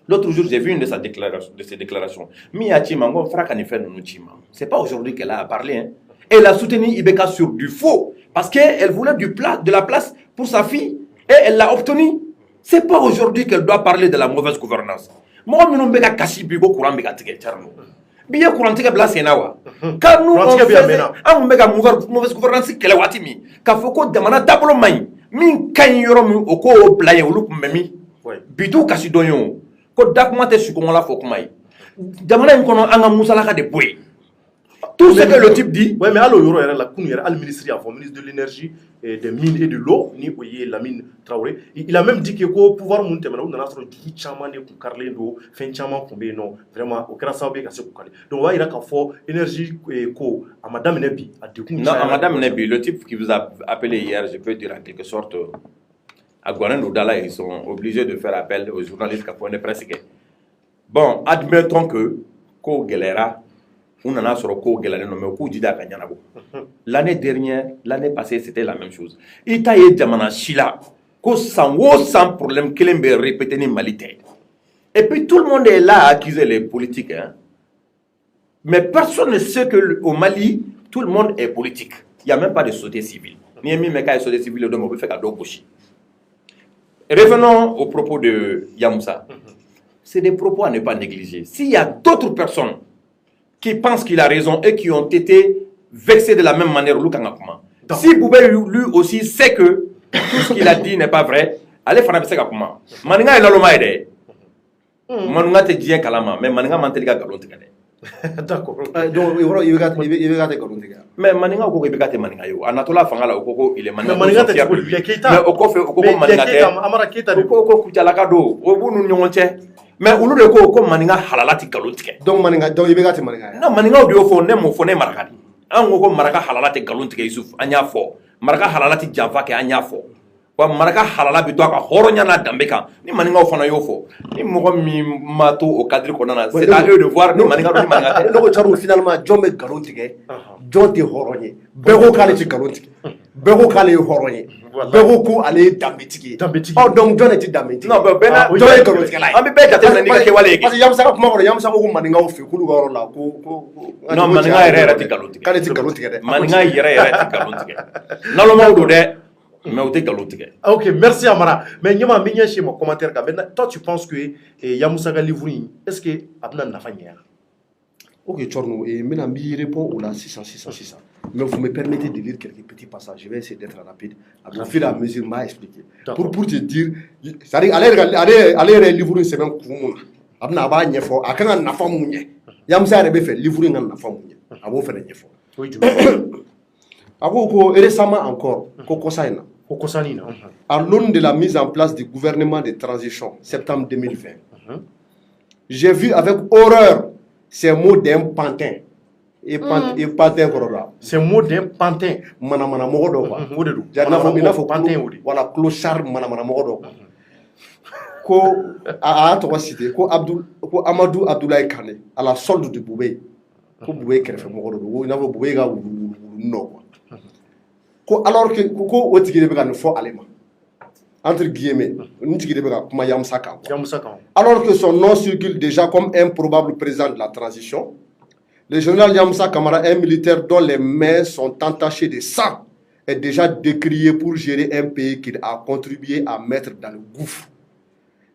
L'autre jour, j'ai vu une de ses déclarations. Miyachi Mango, Frakanifel Nuchima. Ce n'est pas aujourd'hui qu'elle a parlé. Hein. Elle a soutenu Ibeka sur du faux. Parce qu'elle voulait de la place pour sa fille. Et elle l'a obtenu. Ce n'est pas aujourd'hui qu'elle doit parler de la mauvaise gouvernance. Moi, je ne sais pas si je suis bien courant que bla senawa car nous on fait mauvaise gouvernance kele watimi ka foko demana tablo mai min kan yoro mi oko blaye olu memi bitu kasi donyo ko dakuma te su ko la foko mai demana en kono anga musala ka de boy tout ce que le type dit. Ouais, mais alors, il y aura la ministre de l'énergie, des mines et de l'eau, ni la mine Traoré. Il a même dit que le pouvoir monter maintenant, on a dit chaman de Carlé d'eau, fin chaman pour non, vraiment, au cas où c'est pour Carlé. Donc, il y a qu'à faire énergie ko à Madame Nebi. Non, à Madame Nebi, le type qui vous a appelé hier, je peux dire en quelque sorte, à Guanen Oudala, ils sont obligés de faire appel aux journalistes qui font des presse. Bon, admettons que Ko Gelera. L'année dernière, l'année passée, c'était la même chose. Itaye Djamana Shila, sans problème, qu'il aime répéter les malités. Et puis tout le monde est là à accuser les politiques. Hein. Mais personne ne sait qu'au Mali, tout le monde est politique. Il n'y a même pas de société civile. Ni un mec de société civile, donc on peut faire cadeau gauche. Revenons aux propos de Yamoussa. C'est des propos à ne pas négliger. S'il y a d'autres personnes qui pensent qu'il a raison et qui ont été vexés de la même manière. Si Boubé lui aussi sait que tout ce qu'il a dit n'est pas vrai, allez faire un peu de Maninga est là le maïdé. Maninga te dit un kalama, mais Maninga manteliga galontiga. D'accord. Donc il va te galontiga. Mais Maninga au Kobe Gate Maninga yo. Anatola Fangala au Koko il est Maninga. Mais Maninga te dit mais au Koko Maninga te. Amara Keita au Koko Kuchalakado au Bunu Nyonche. Mais au lieu de quoi, Maninga halalati galontique. Donc Maninga, donc il va te Maninga. Non, Maninga du fond, ne mon fone marakadi. Un gros maraka halalati galontique Youssouf, anya fo. Maraka halalati java ke anya fo. Wa maraka halala bi toka horonya na dambeka. Ni Maninga fona yofo. Ni mo mi mato au cadre konana. C'est à eux de voir ni Maninga ni Maninga. Donc Charles finalement John me galontique. John te horonye. Bego kale ti galontique. Bego kale horonye. Bego ku ale dambetiki. Oh donc John est dambetiki. Non, ben John est galontique là. Ami be jate na ni ka kewale. Parce que yamsa ka kuma ko yamsa ko Maninga o fe kulu garo la ko. Non, Maninga yere ti galontique. Kale ti galontique de. Maninga yere ti galontique. Nalo mawdo de mais au galontique. Ok, merci Amara. Mais Nyama Minya chez mon commentaire. Toi, tu penses que Yamoussa Galivri, est-ce que Abna n'a pas nier? Ok, Tchorno, et maintenant, il répond au 600. Mais vous me permettez de lire quelques petits passages. Je vais essayer d'être rapide. Au fur et à mesure, m'a expliqué. Pour te dire, c'est-à-dire, allez livrer une semaine pour abna aba nyefo akanga nafa munye yamsa rebe fait livrer ngan nafa munye abo fait nyefo oui du abo ko récemment encore Kokosanina à l'aune de la mise en place du gouvernement de transition septembre 2020 j'ai vu avec horreur ces mots d'un pantin et pantin korora ces mots d'un pantin mana mogo do quoi odedu jarna fo pantin odi voilà clochard mana mogo do ko a to cité ko Amadou Abdoulaye Kane à la solde de Boubé ko Boubé kerefe mogo do na fo Boubé ga no ko alors que ko o tigi de be kan fo alema entre guillemets ni tigi de be ka kuma Yamsa Kan alors que son nom circule déjà comme un probable président de la transition. Le général Yamsa Kamara, un militaire dont les mains sont entachées de sang, est déjà décrié pour gérer un pays qu'il a contribué à mettre dans le gouffre.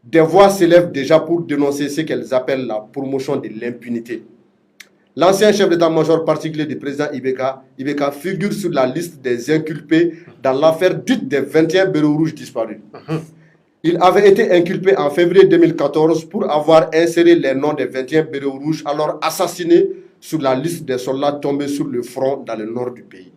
Des voix s'élèvent déjà pour dénoncer ce qu'elles appellent la promotion de l'impunité. L'ancien chef d'état-major particulier du président Ibeka figure sur la liste des inculpés dans l'affaire dite des 21 béros rouges disparus. Il avait été inculpé en février 2014 pour avoir inséré les noms des 21 béros rouges alors assassinés sur la liste des soldats tombés sur le front dans le nord du pays.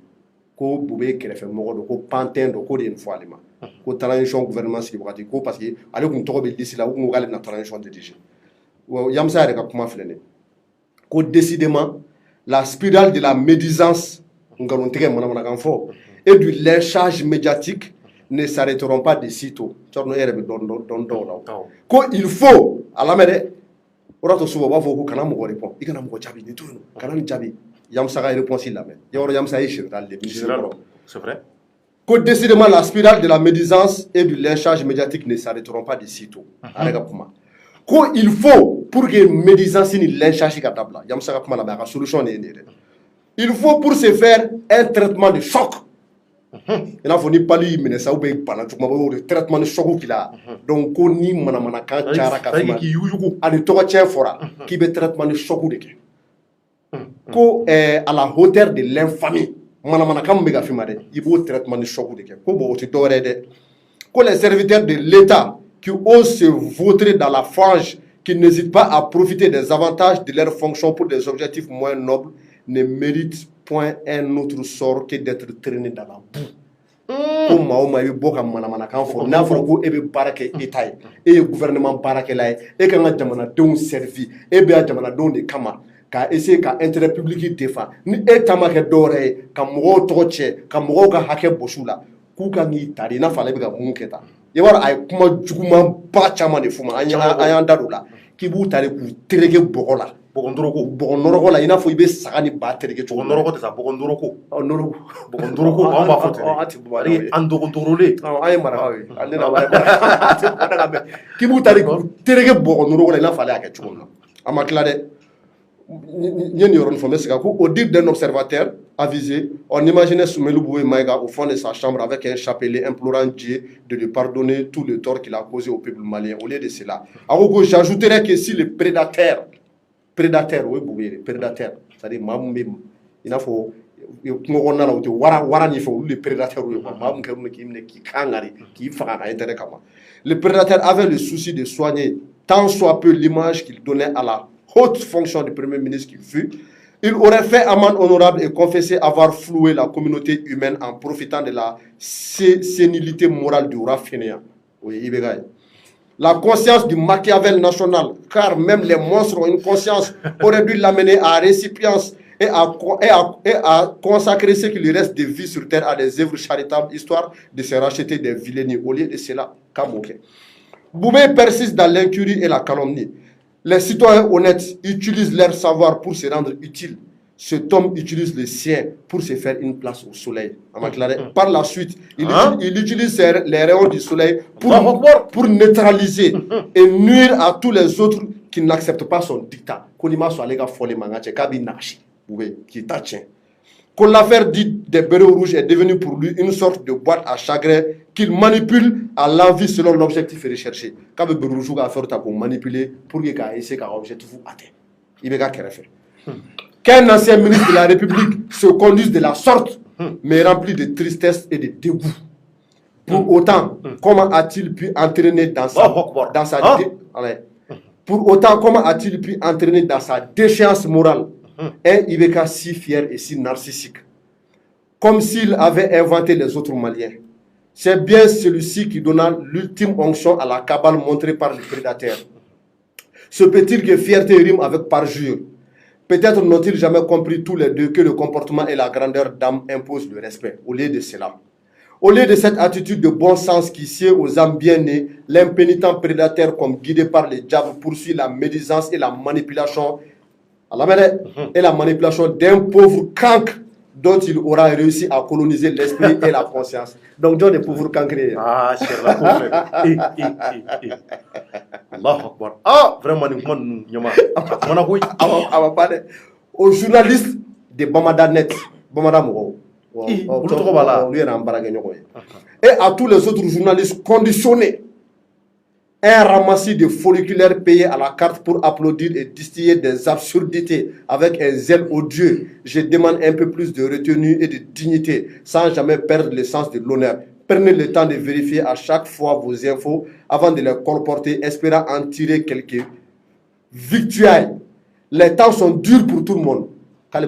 Ko Boubé Kerefe Mogodo, ko Pantin, ko de fois alima. Ko transition gouvernement si wakati ko parce que ale kun togo be disi la ko ngale na transition dirigée. Yamsa reka kuma flene. Ko décidément la spirale de la médisance ngalon tege mona kan fo et du lynchage médiatique ne s'arrêteront pas de sitôt. Torno erebe don. Ko il faut à la merde orato suba ba fo ko kana mo répond ikana mo jabi ni tout kana ni jabi Yamsa ga réponse il la met yoro Yamsa yi général de c'est vrai que décidément la spirale de la médisance et du lynchage médiatique ne s'arrêteront pas de sitôt arega kuma ko il faut pour que médisance ni lynchage ka tabla Yamsa ga kuma la ba solution ne il faut pour se faire un traitement de choc. Il a fallu pas lui mener ça ou bien pendant tout le traitement de choc qu'il a. Donc on y mana kan chara ka fuma. Ani to tien fora qui be traitement de choc de ke. Ko à la hauteur de l'infamie. Mana kan be ga fuma de. Il faut traitement de choc de ke. Ko bo ti doré de. Ko les serviteurs de l'État qui osent se vautrer dans la fange, qui n'hésitent pas à profiter des avantages de leur fonction pour des objectifs moins nobles, ne méritent point un autre sort que d'être traîné dans la boue. Ko maa o maa i bɛ bɔ ka manamanakan fɔ n'a fɔra ko e bɛ baara kɛ État ye e ye gouvernement baarakɛla ye e kan ka jamanadenw servi e bɛ yan jamanadenw de kama ka essayer ka intérêt public défend ni e ta ma kɛ dɔwɛrɛ ye ka mɔgɔw tɔgɔ tiɲɛ ka mɔgɔw ka hakɛ bɔsu la k'u kan k'i ta de i n'a fɔ ale bɛ ka mun kɛ tan i b'a dɔn a ye kuma juguman ba caman de f'u ma an y'an da don o la k'i b'u ta de k'u tereke bɔgɔ la. Bɔgɔndoroko la i n'a fɔ i bɛ saga ni ba tereke cogo min. Bɔgɔndoroko tɛ sa bɔgɔndoroko. Bɔgɔndoroko anw b'a fɔ ten. An dɔgɔndorolen. An ye marakaw ye. Ale na wari. K'i b'u ta de k'u tereke bɔgɔndoroko la i n'a fɔ ale y'a kɛ cogo min na. A ma tila dɛ. N ye nin yɔrɔnin fɔ n bɛ segin a ko au dire d'un observateur avisé on imaginait Soumeilou Boué Maïga au fond de sa chambre avec un chapelet implorant Dieu de lui pardonner tout le tort qu'il a causé au peuple malien. Au lieu de cela, j'ajouterais que si le prédateur, oui, Boué, prédateur, c'est-à-dire Mamoumé, il a faut kungo na la uti wara ni fo le prédateur oui Mamoum qui kangari qui fera intérêt kama. Le prédateur avait le souci de soigner tant soit peu l'image qu'il donnait à la haute fonction du premier ministre qu'il fut. Il aurait fait amende honorable et confessé avoir floué la communauté humaine en profitant de la sénilité morale du roi fainéant. Oui, Ibégaï. La conscience du Machiavel national, car même les monstres ont une conscience, aurait dû l'amener à récipience et à consacrer ce qui lui reste de vie sur terre à des œuvres charitables, histoire de se racheter des vilainies. Au lieu de cela, Kamoké. Boubé persiste dans l'incurie et la calomnie. Les citoyens honnêtes utilisent leur savoir pour se rendre utiles. Cet homme utilise le sien pour se faire une place au soleil. Par la suite, il utilise les rayons du soleil pour neutraliser et nuire à tous les autres qui n'acceptent pas son dictat. Quand l'affaire dite des béros rouges est devenue pour lui une sorte de boîte à chagrin qu'il manipule à l'envie selon l'objectif recherché. Quand le béros rouge a fait pour manipuler pour qu'il ait essayé d'objectif atteint. Il va faire. Qu'un ancien ministre de la République se conduise de la sorte me remplit de tristesse et de dégoût. Pour autant, comment a-t-il pu entraîner dans sa pour autant, comment a-t-il pu entraîner dans sa déchéance morale un Ibeka si fier et si narcissique, comme s'il avait inventé les autres Maliens? C'est bien celui-ci qui donna l'ultime onction à la cabale montrée par les prédateurs. Se peut-il que fierté rime avec parjure? Peut-être n'ont-ils jamais compris tous les deux que le comportement et la grandeur d'âme imposent le respect. Au lieu de cela, au lieu de cette attitude de bon sens qui sied aux âmes bien nées, l'impénitent prédateur, comme guidé par les diables, poursuit la médisance et la manipulation, d'un pauvre cancre dont il aura réussi à coloniser l'esprit et la conscience. Donc, John est pauvre cancré. Ah, c'est la pauvre. Allahu Akbar. Ah, vraiment, aux journalistes de Bamada.net, Bamada Mogo. Et à tous les autres journalistes conditionnés, un ramassis de folliculaires payés à la carte pour applaudir et distiller des absurdités avec un zèle odieux. Je demande un peu plus de retenue et de dignité sans jamais perdre le sens de l'honneur. Prenez le temps de vérifier à chaque fois vos infos avant de les colporter, espérant en tirer quelques victuailles. Les temps sont durs pour tout le monde. Les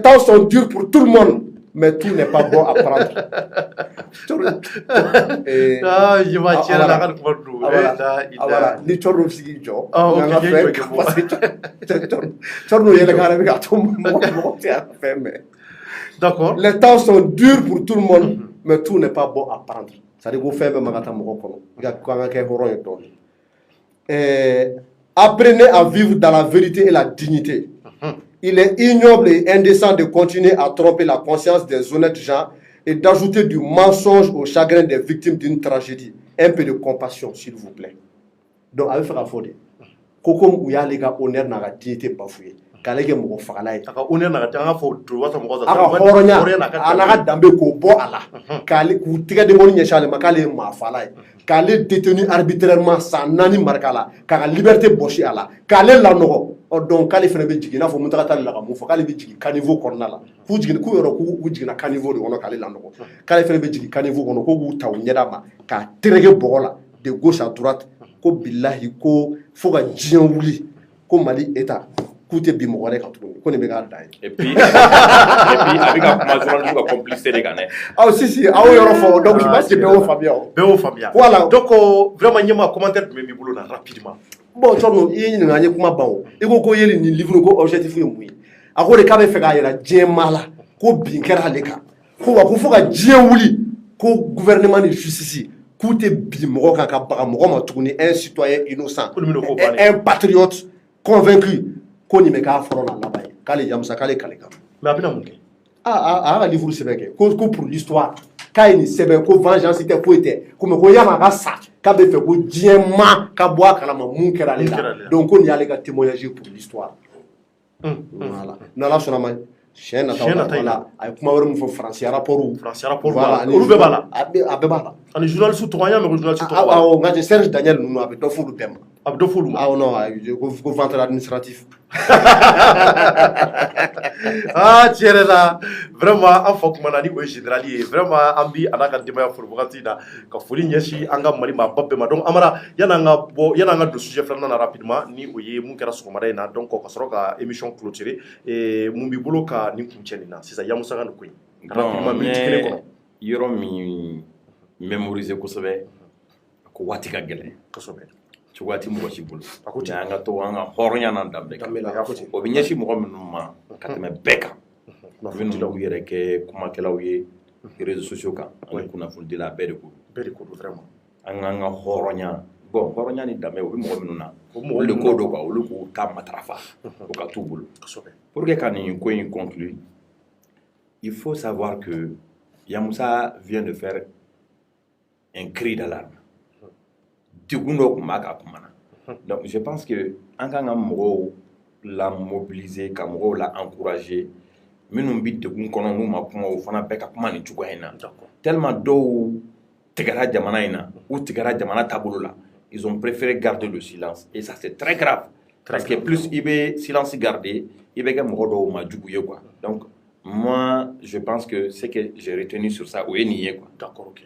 temps sont durs pour tout le monde, mais tout n'est pas bon à prendre. D'accord. Les temps sont durs pour tout le monde, mais tout n'est pas bon à prendre. Apprenez à vivre dans la vérité et la dignité. Il est ignoble et indécent de continuer à tromper la conscience des honnêtes gens et d'ajouter du mensonge au chagrin des victimes d'une tragédie. Un peu de compassion, s'il vous plaît. Donc, avec la faute, Kokom ou ya les gars honneur n'a la dignité bafouée. Kalege mo fagala yi aka honneur na ka fo to wata mo aka horonya anaka dambe ko bo ala kale ku tiga de ngoni nyashale makale ma fala yi kale détenu arbitrairement sans nani markala ka liberté boshi ala kale la nogo o donc kale fene be jigi na fo mutaka tal la ka mo fo kale be jigi caniveau konna la ku jigi ku yoro ku jigi na caniveau de ono kale la nogo kale fene be jigi caniveau kono ko ku taw nyeda ma ka terege bogola de gauche à droite ko billahi ko fo ga jiyan wuli ko Mali état et puis avec un commencement de complicité des Ghanais. Ah si donc je pense que Béo Fabien. Voilà. Donc vraiment il y a un commentaire de mes boulot rapidement. Bon tu vois il y a un kuma bawo. Il ko yeli ni livre ko objectif yo muyi. Ako de ka be fe ga yela jemala ko binkera leka. Ko wa ko fo ga wuli ko gouvernement de justice ko te bi mo ka ka ba mo ma tourner un citoyen innocent. Un patriote convaincu. Koni me ka foro na labai kale yamsa kale kale kam mais abina munke livre sebeke ko pour l'histoire kai ni sebe ko vengeance était poète comme ko yama ka sa ka be fe ko diema ka boa kala ma munkera lela donc on y a les gars témoignager pour l'histoire voilà na la sona ma chaîne voilà ay kuma wara mu fo français rapport voilà olu be bala abeba ani journaliste to anya me journaliste to ngaje Serge Daniel nous avec do fulu dem abdo fulu ah non ko ventre administratif ah tiens vraiment en faut que manani ko généralier vraiment ambi anaka dimaya furbuati da ka fuli nyeshi anga mali ma babbe ma donc amara yana nga do sujet fana na rapidement ni oye mun kera sokoma na donc ko soro ka émission clôturée et mun bi bolo ka ni kuncheni na c'est ça yamusa ngano ko rapidement mi tikene ko yoro mi mémoriser ko sobe ko wati ka gele ko sobe ci wati mo ci bul ya nga to nga horonya nan dambe o bi nyeshi mo min ma kateme beka min do yere ke kuma kelaw ye réseaux sociaux ka kuna ful de la bede ko vraiment nga horonya bon horonya ni dambe o bi mo min na le ko do ko lu ko ta matrafa o ka tubul pour que quand il conclut il faut savoir que Yamoussa vient de faire un cri d'alarme. Donc je pense que en tant que la mobiliser, Kamoro l'a encouragé, mais nous bit de nous ma fana beka kuma ni tellement d'eau tigara jamana in na ou tigara jamana taabolo la ils ont préféré garder le silence et ça c'est très grave parce que plus il be silence garder il be kɛ mɔgɔ dɔw ma jugu ye quoi donc moi je pense que c'est que j'ai retenu sur ça o ye nin ye quoi. D'accord, ok.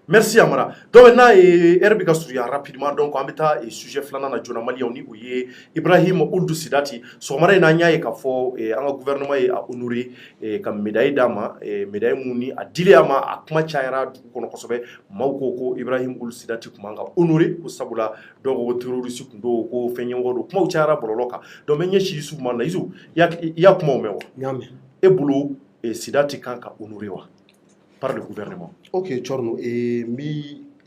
Merci Amara. Donc maintenant, Herbi Kasuya rapidement, donc on va sujet flanant na jona Mali on y Ibrahim Ould Sidati. So Amara na nya ka fo anga gouvernement a honoré comme médaille dama médaille muni a dile ama a kuma chaira kono kosobe mawko ko Ibrahim Ould Sidati kuma nga honoré ko sabula donc o terroriste kundo ko fenyengo do kuma chaira bololoka. Donc menye shi su mana izu ya kuma mewo. Nyame. E bulu Sidati kanka honoré wa par le gouvernement. Ok, Tchorno, et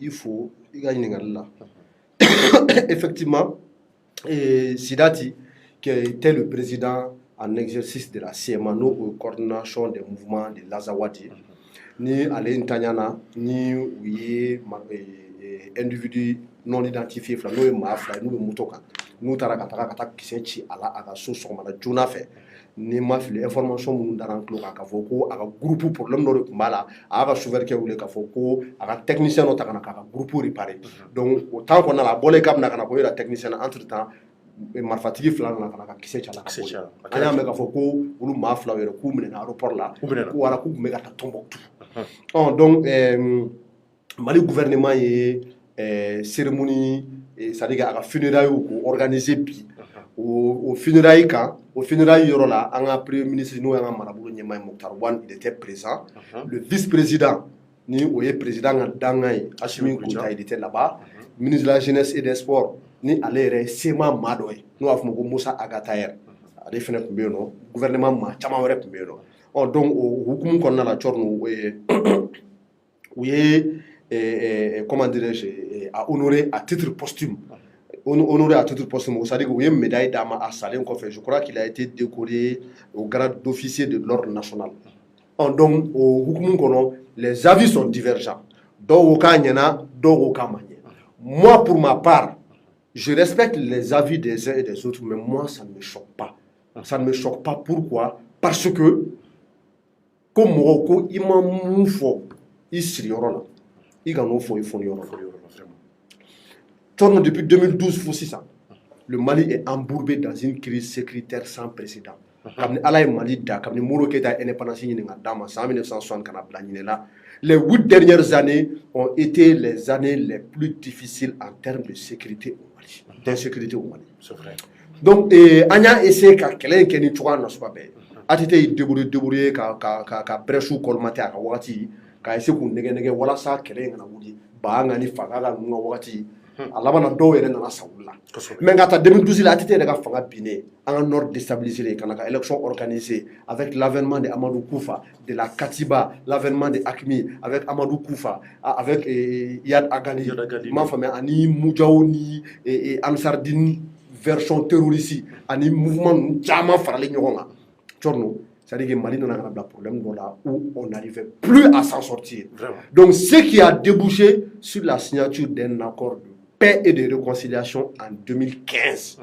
il faut là. Effectivement, Sidati, qui était le président en exercice de la CMANO, coordination des mouvements de l'Azawadi, ni Alain Tanyana, ni individu non identifié, nous Mafla, nous Mutoka, nous Tarakataka, qui s'est à la sauce, on a Juna fait. Ni ma fili information mun daran klo ka fɔ ko a ka groupe problème dɔ de tun b'a la a ka chauffeur kɛ wele ka fɔ ko a ka technicien dɔ ta kana ka groupe réparer donc au temps kɔnɔna la a bɔlen k'a bɛna kana ko yɛrɛ technicien na entre temps marifatigi fila nana kana ka kisɛ cala ka bɔ an y'a mɛn k'a fɔ ko olu maa filaw yɛrɛ k'u minɛna aéroport la ko wala k'u tun bɛ ka taa Tombouctou donc Mali gouvernement ye cérémonie c'est-à-dire a ka funérailles ko organiser bi au funérailles quand au funérailles yɔrɔ la an ka premier ministre n'o y'an ka marabolo ɲɛmaa ye Mokhtar Wane il était présent le vice-président ni o ye président ka dangan ye Assimi Goïta il était là-bas ministre de la jeunesse et des sports ni ale yɛrɛ sema maa dɔ ye n'o b'a fɔ ma ko Moussa Agatayer ale fana tun bɛ yen nɔ gouvernement maa caman wɛrɛ tun bɛ yen nɔ donc o hukumu kɔnɔna la Tchorno u ye comment dirais-je à honorer à titre posthume honoré à titre posthume, c'est-à-dire qu'il y a une médaille d'âme à Salin Kofé. Je crois qu'il a été décoré au grade d'officier de l'ordre national. Donc, au Hukumun, les avis sont divergents. Moi, pour ma part, je respecte les avis des uns et des autres, mais moi, ça ne me choque pas. Ça ne me choque pas. Pourquoi? Parce que, comme Morocco, il m'a moufo, il s'y là. Il a moufo, il faut y depuis 2012, le Mali est embourbé dans une crise sécuritaire sans précédent. Comme Alaï Mali, comme Moro Keta indépendance en 1960, les 8 dernières années ont été les années les plus difficiles en termes de sécurité au Mali. D'insécurité au Mali. C'est vrai. Donc, Anya essaie qu'à quelqu'un qui n'est pas pas bien. Atité débrouillé qu'à brèche colmaté à Wati, qu'à essayer qu'on nègre voilà ça quelqu'un a voulu. Bangani Fagala Wati. Allah na dɔw yɛrɛ nana sa wula mais ka taa 2012 la ATT yɛrɛ ka fanga binnen an ka nord déstabilisé ka na ka élection organisée avec l'avènement de Amadou Koufa de la Katiba l'avènement de Akmi avec Amadou Koufa avec Yad Agali m'a faamuya ani Moudiaw ni Ansardine version terroriste ani mouvement caman faralen ɲɔgɔn kan Tchorno c'est-à-dire que Mali nana ka bila problème dɔ la où on n'arrivait plus à s'en sortir. Vraiment. Donc ce qui a débouché sur la signature d'un accord de paix et de réconciliation en 2015.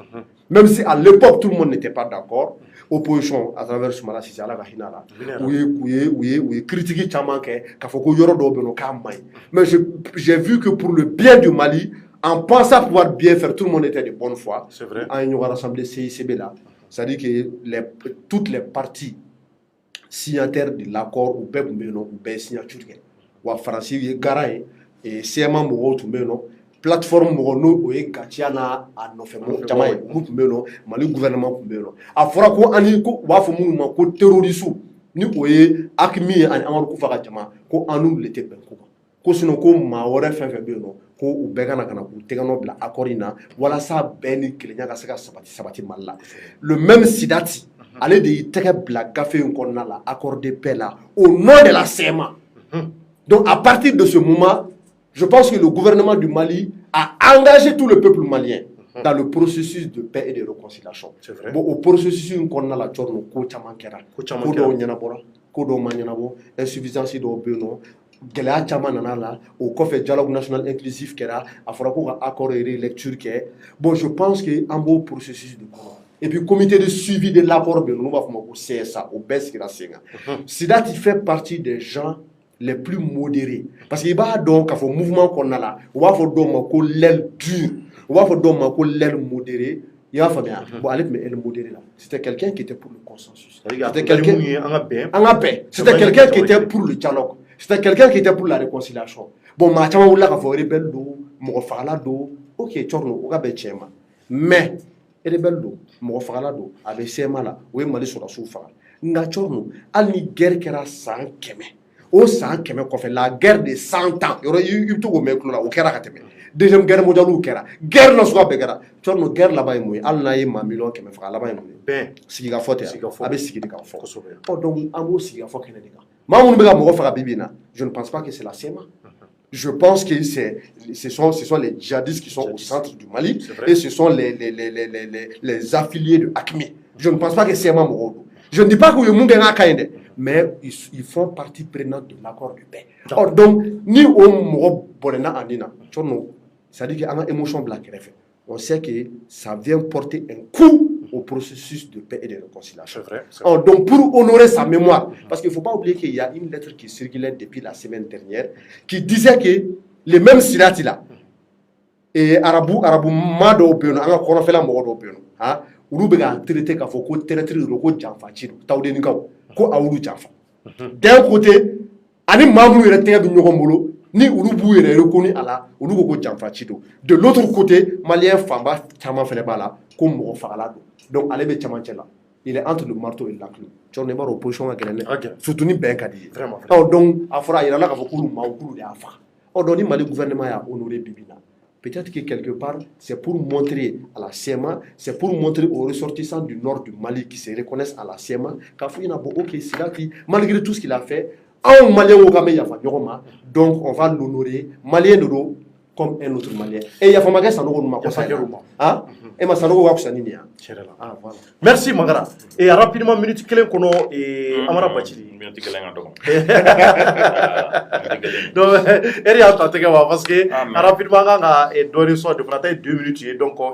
Même si à l'époque tout le monde n'était pas d'accord, opposition à travers Soumana Cissé Ala ka hinɛ la u ye critique caman kɛ k'a fɔ ko yɔrɔ dɔw bɛ yen nɔ k'a maɲi mais j'ai vu que pour le bien du Mali en pensant pouvoir bien faire tout le monde était de bonne foi. C'est vrai. En ɲɔgɔn rassemblé CICB là c'est-à-dire que toutes les parties signataires de l'accord ou bɛɛ tun bɛ yen nɔ u bɛɛ ye signature kɛ wa Faransi ye gara ye CMA mɔgɔw tun bɛ yen nɔ plateforme mɔgɔ n'o o ye Gatia n'a nɔfɛ mɔgɔ caman ye olu tun bɛ yen nɔ Mali gouvernement tun bɛ yen nɔ a fɔra ko ani ko u b'a fɔ minnu ma ko terroriste ni o ye Akimi ye ani Amadou Koufa ka jama ko an n'olu de tɛ bɛn ko kan ko sinon ko maa wɛrɛ fɛn fɛn bɛ yen nɔ ko u bɛɛ ka na k'u tɛgɛ nɔ bila accord in na walasa bɛɛ ni kelenya ka se ka sabati Mali la le même Sidati ale de y'i tɛgɛ bila gafe in kɔnɔna la accord de paix là au nom de la CMA donc à partir de ce moment je pense que le gouvernement du Mali a engagé tout le peuple malien dans le processus de paix et de réconciliation. C'est vrai. Bon, au processus qu'on a la Tchorno, ko caman kɛra, ko dɔw ɲɛnabɔra, ko dɔw ma ɲɛnabɔ, insuffisance dɔw bɛ yen nɔ, gɛlɛya caman nana la, o kɔfɛ dialogue national inclusif kɛra, a fɔra ko ka accord et lecture kɛ. Bon, je pense que an b'o processus de kɔnɔ. Et puis, comité de suivi de l'accord, nous va faire CSA, au best qui la Sidati fait partie des gens les plus modérés. Parce qu'il va donc, à un mouvement qu'on a là, on va faire donc l'aile dure, on va faire donc l'aile modérée. Il va faire bien. Bon, allez, mais elle modérée là. C'était quelqu'un qui était pour le consensus. C'était quelqu'un C'était quelqu'un qui était pour le dialogue. C'était quelqu'un qui était pour la réconciliation. Bon, ma chama wula ka fo rebelle do, mo fagala do, ok, chorno, o ka be chema. Mais rebelle do, mo fagala do, avec chema là, o mali sur la soufa. Nga chorno, al ni guerre kera 100 keme. O 100 keme ko fait la guerre de 100 ans. Yoro yu to go meklo la o kera ka teme. Deuxième guerre mondiale ou kera. Guerre na so be kera. Chorno guerre là ba moy, al na yi ma million keme fagala ba moy. Ben, sigi ka fote, abe sigi ka fo. Oh donc amo sigi ka fo kene diga. Ma be ka mo faga bibina. Je ne pense pas que c'est la SEMA. Je pense que ce sont les djihadistes qui sont au centre du Mali et ce sont les affiliés de ACMI. Je ne pense pas que c'est un Morodo. Je ne dis pas que le monde est un Kainde, mais ils font partie prenante de l'accord de paix. Or, donc, ni au Moro Borena Anina, c'est-à-dire qu'il y a une émotion black. On sait que ça vient porter un coup au processus de paix et de réconciliation. C'est vrai. Or, donc, pour honorer sa mémoire, parce qu'il ne faut pas oublier qu'il y a une lettre qui circulait depuis la semaine dernière qui disait que les mêmes Sirati là, et Arabu Mado Peno, on a fait la mort d'Openo, olu bɛ ka traité k'a fɔ ko traître de ko janfaci don tawdenikaw ko a olu janfa d'un côté ani maa minnu yɛrɛ tɛgɛ bɛ ɲɔgɔn bolo ni olu b'u yɛrɛ reconnu a la olu ko ko janfaci don de l'autre côté malien fanba caman fɛnɛ b'a la ko mɔgɔ fagala don donc ale bɛ camancɛ la il est entre le marteau et l'enclume cɔrɔ ne b'a dɔn position ka gɛlɛn dɛ surtout ni bɛn ka di ye donc a fɔra a yirala k'a fɔ k'olu maaw k'olu de y'a faga donc ni Mali gouvernement y'a honoré bibi na peut-être que quelque part, c'est pour montrer à la CMA, c'est pour montrer aux ressortissants du nord du Mali qui se reconnaissent à la CMA, malgré tout ce qu'il a fait, donc on va l'honorer, Malien comme un autre Malien. Et il y a Famaga Sanogo, et ma Sanogo Wapsanini. Merci Mangara. Et rapidement, minute clé qu'on a et Amara Bachili. Donc, parce que rapidement, on a donné soit de prendre 2 minutes, donc on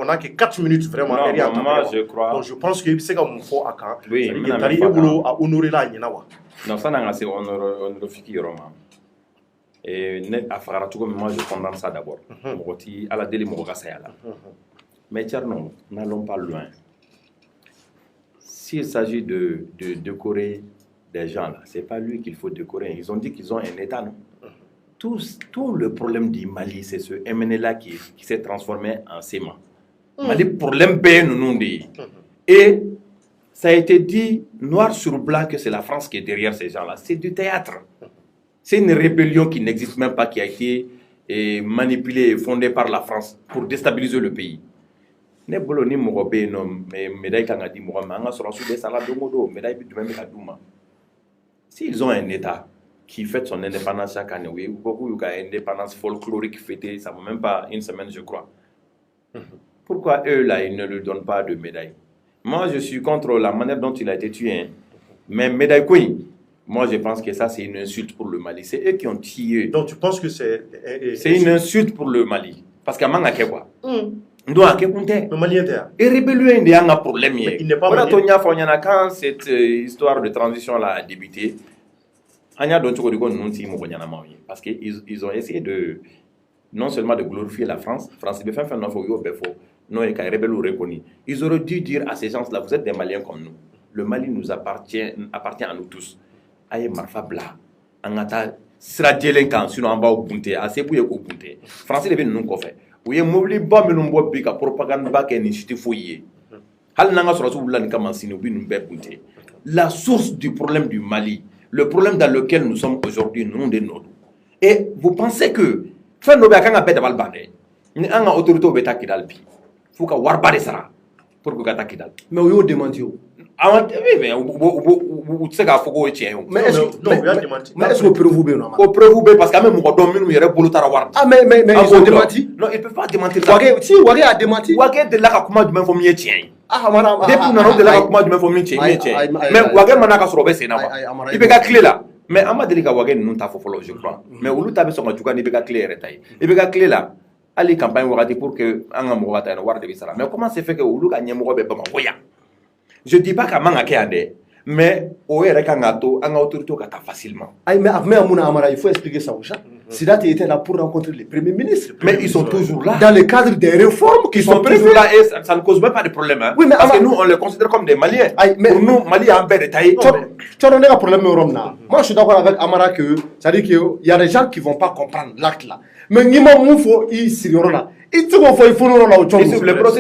a que 4 minutes vraiment. Moi, je crois. Donc, je pense que c'est comme il faut à quand. Oui, il y a à honorer la Ninawa. Non, ça n'a pas été honorifique, Romain. Et moi, je condamne ça d'abord. À la démocratie. Mais non, n'allons pas loin. S'il s'agit de décorer des gens là, c'est pas lui qu'il faut décorer. Ils ont dit qu'ils ont un État, non? Tout le problème du Mali, c'est ce MNLA qui s'est transformé en séma. Mali problème paye nous dit. Et ça a été dit noir sur blanc que c'est la France qui est derrière ces gens-là. C'est du théâtre. C'est une rébellion qui n'existe même pas, qui a été manipulée et fondée par la France pour déstabiliser le pays. Ne bolo ni mɔgɔ bɛ yen nɔ médaille kan ka di mɔgɔ ma an ka sɔrɔsiw bɛ sara don o don médaille bɛ jumɛn bɛ ka d'u ma s'ils ont un État qui fête son indépendance chaque année ou beaucoup y'u ka indépendance folklorique fêtée ça ne vaut même pas une semaine je crois pourquoi eux là ils ne lui donnent pas de médaille? Moi je suis contre la manière dont il a été tué hein. Mais médaille quoi? Moi je pense que ça c'est une insulte pour le Mali, c'est eux qui ont tué. Donc tu penses que c'est une insulte pour le Mali parce qu'à manga quoi donc, et rébellion est un problème. Il n'est pas malien. Quand cette histoire de transition là a débuté, parce qu'ils ont essayé de non seulement de glorifier la France, ils auraient dû dire à ces gens-là, vous êtes des Maliens comme nous. Le Mali nous appartient à nous tous. Aye marfa bla, angata sradjelen kan sinon en bas au bunte, assez pour y bunte. Français devait nous faire. Oui, mobile ba minnu bɔ bi ka propagande ba kɛ ni si tɛ foyi ye hali n'an ka sɔrɔsiw wulila nin kama sini u bɛ nin bɛɛ bunte la source du problème du Mali, le problème dans lequel nous sommes aujourd'hui nous de nord. Et vous pensez que fɛn dɔ bɛ a kan ka bɛɛ dabali ban dɛ ni an ka autorités bɛ taa Kidal bi f'u ka wariba de sara pour que ka taa Kidal mais u y'o démenti o mais u tɛ se k'a fɔ k'o ye tiɲɛ ye o mais est-ce que preuve bɛ yen nɔ o preuve bɛ parce que an bɛ mɔgɔ dɔn minnu yɛrɛ bolo taara wari mais ils ont démenti non ils peuvent pas démentir Wage a démenti Wage delila ka kuma jumɛn fɔ min ye tiɲɛ ye depuis nana o delila ka kuma jumɛn fɔ min ye tiɲɛ ye mais Wage mana ka sɔrɔ o bɛ sen na quoi i bɛ ka tile la mais an ma deli ka Wage ninnu ta fɔ fɔlɔ je crois mais olu ta bɛ sɔn ka juguya ni bɛ ka tile yɛrɛ ta ye i bɛ ka tile la hali campagne wagati pour que an ka mɔgɔ ka taa yen wari de bɛ sara mais comment c'est fait que olu ka ɲɛmɔgɔ bɛ Bamakɔ yan je dis pas qu'à man ka kɛ yan dɛ mais au Kangato, en autorité facilement. Mais Amara, il faut expliquer ça aux gens. Sidat était là pour rencontrer les premiers ministres. Mais ils sont toujours là. Dans le cadre des réformes qui sont toujours là et ça ne cause même pas de problème. Hein. Oui, mais parce que nous, on les considère comme des Maliens. Pour nous, Mali a un peu détaillé. Tu as un problème au Rome. Moi, je suis d'accord avec Amara que ça dit qu'il y a des gens qui ne vont pas comprendre l'acte là. Mais il faut il là. Il faut là au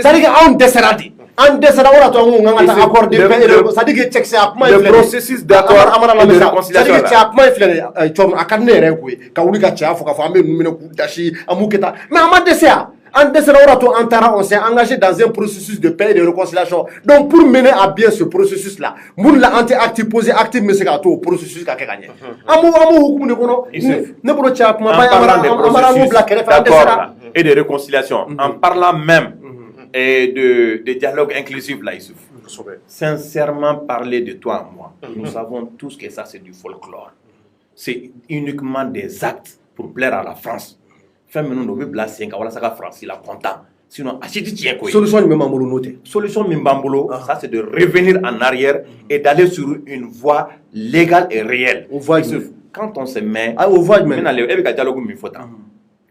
ça dit qu'on décide. En décédant, on a un accord de paix. Ça dit que le processus d'accord et de réconciliation. Ça dit que tu as pas influé. Tu as canné régué. Kaulika tu as faut qu'affaire nous dashi amuketa. Mais en décédant, en décédant, on s'est engagé dans un processus de paix et de réconciliation. Donc pour mener à bien ce processus là, moun la anti-actif posé actif mais c'est gâteau au processus qu'a gagné. Amu hukum ne kono. Ne bolo tu as d'accord et de réconciliation. En parlant même et de dialogue inclusif là, Issouf. Sincèrement parler de toi à moi, nous savons tous que ça c'est du folklore. C'est uniquement des actes pour plaire à la France. Femme nous ne blase qu'à voilà ça la France il a content. Sinon achète tiens quoi. Solution Mimbambolo noté. Solution Mimbambolo, ça c'est de revenir en arrière et d'aller sur une voie légale et réelle. On voit quand on se met on voit maintenant avec dialogue il faut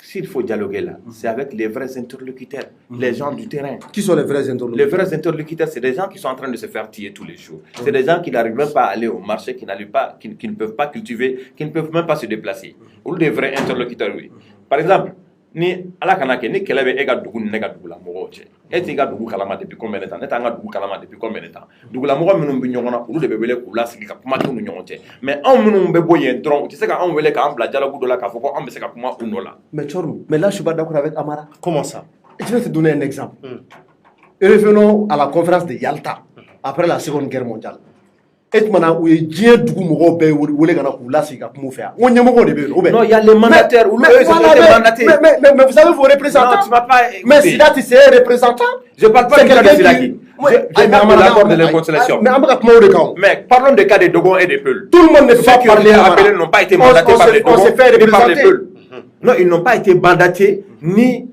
s'il faut dialoguer là, c'est avec les vrais interlocuteurs, les gens du terrain. Qui sont les vrais interlocuteurs? Les vrais interlocuteurs, c'est des gens qui sont en train de se faire tuer tous les jours. C'est des gens qui n'arrivent même pas à aller au marché, qui ne peuvent pas cultiver, qui ne peuvent même pas se déplacer. Ou des vrais interlocuteurs, oui. Par exemple, ni ala kana ke ni kelebe e ga dugu ni ne ga dugu la mɔgɔw cɛ e t'i ka dugu kalama depuis combien de temps ne t'an ka dugu kalama depuis combien de temps dugu la mɔgɔ minnu bɛ ɲɔgɔn na olu de bɛ wele k'u lasigi ka kuma k'u ni ɲɔgɔn cɛ mais anw minnu bɛ bɔ yen dɔrɔn u tɛ se ka anw wele k'an bila dialogue dɔ la k'a fɔ ko anw bɛ se ka kuma u nɔ la. Mais Chorou, mais là je suis pas d'accord avec Amara. Comment ça? Je vais te donner un exemple. Et revenons à la conférence de Yalta après la Seconde Guerre mondiale. Et maintenant, où il y a du coup, il y a les mandataires. Mais vous avez vos représentants. Non, tu vas pas. Mais Sidat, c'est un représentant. Je parle pas du cas de Silaki. Je parle de l'accord de réconciliation. Mais parlons des cas de Dogon et de Peul. Tout le monde ne peut pas parler. Ceux qui n'ont pas été mandatés par les Dogon et par les Peul. Non, ils n'ont pas été mandatés ni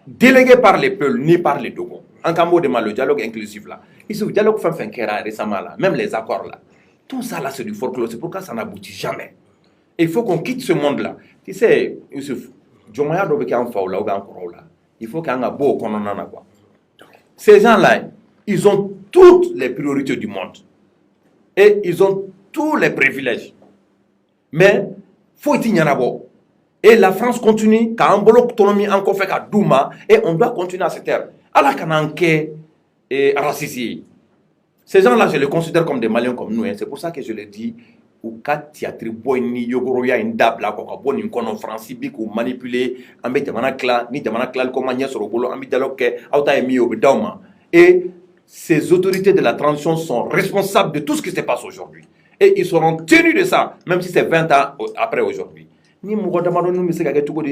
délégués par les Peul ni par les Dogon. En Cambo de le dialogue inclusif là. Ici, le dialogue fin Kera récemment là, même les accords là. Tout ça là, c'est du folklore. C'est pourquoi ça n'aboutit jamais. Et il faut qu'on quitte ce monde là. Tu sais, Youssouf, Jomaya doit en faula ou encore là. Il faut qu'il y ait un beau qu'on en a quoi. Ces gens là, ils ont toutes les priorités du monde. Et ils ont tous les privilèges. Mais, faut y en avoir. Et la France continue, quand on bloque autonomie encore fait qu'à Douma, et on doit continuer à se taire. Alors qu'on a un et racisé. Ces gens-là, je les considère comme des Maliens comme nous. Hein. C'est pour ça que je le dis. Ou quand théâtre boy ni yogoroya une dable là quoi bon une kono France bic ou manipuler en bête ni jamana clan comme Agnès Robolo en dialogue que auta emi au bedama. Et ces autorités de la transition sont responsables de tout ce qui se passe aujourd'hui. Et ils seront tenus de ça, même si c'est 20 ans après aujourd'hui. Ni Mourodamano nous mais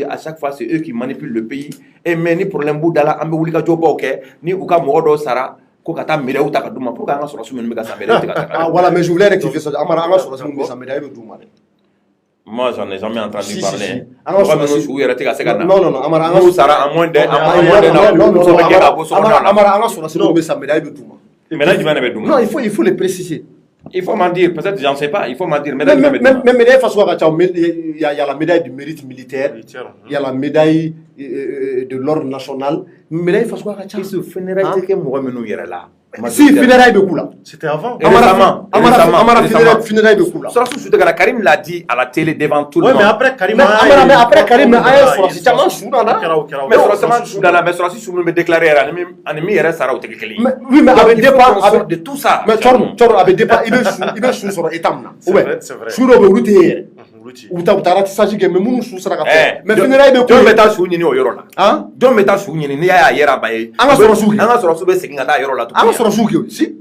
à chaque fois c'est eux qui manipulent le pays. Et mais ni problème boudala ambe wulika jobo ok ni uka Mourodo Sara. Ah voilà, mais je voulais rectifier ça. Moi, j'en ai jamais entendu parler. Non, non, non, il faut le préciser. Il faut m'en dire, peut-être j'en sais pas, il faut m'en dire. Mais il y a la médaille du mérite militaire, il y a la médaille de l'ordre national. Médaille Fassoua Kacha. Il se funérailles que moi nous hier là. Si funérailles de Koula. C'était avant. Amara funérailles de Koula. Karim l'a dit à la télé devant tout le monde. Oui, mais après Karim. Après Karim, mais déclaré ennemi Sarah oui, mais avec départ de tout ça. Mais Chor avec départ il est sur étamna. C'est vrai, c'est vrai. Sur le route ou t'as s'agit que même sous sera mais funérailles de Koula. Don meta sounyini o yoro la. Hein? Don meta sounyini ni ya yera baye. Anga soro sube sekingata yoro la. Si.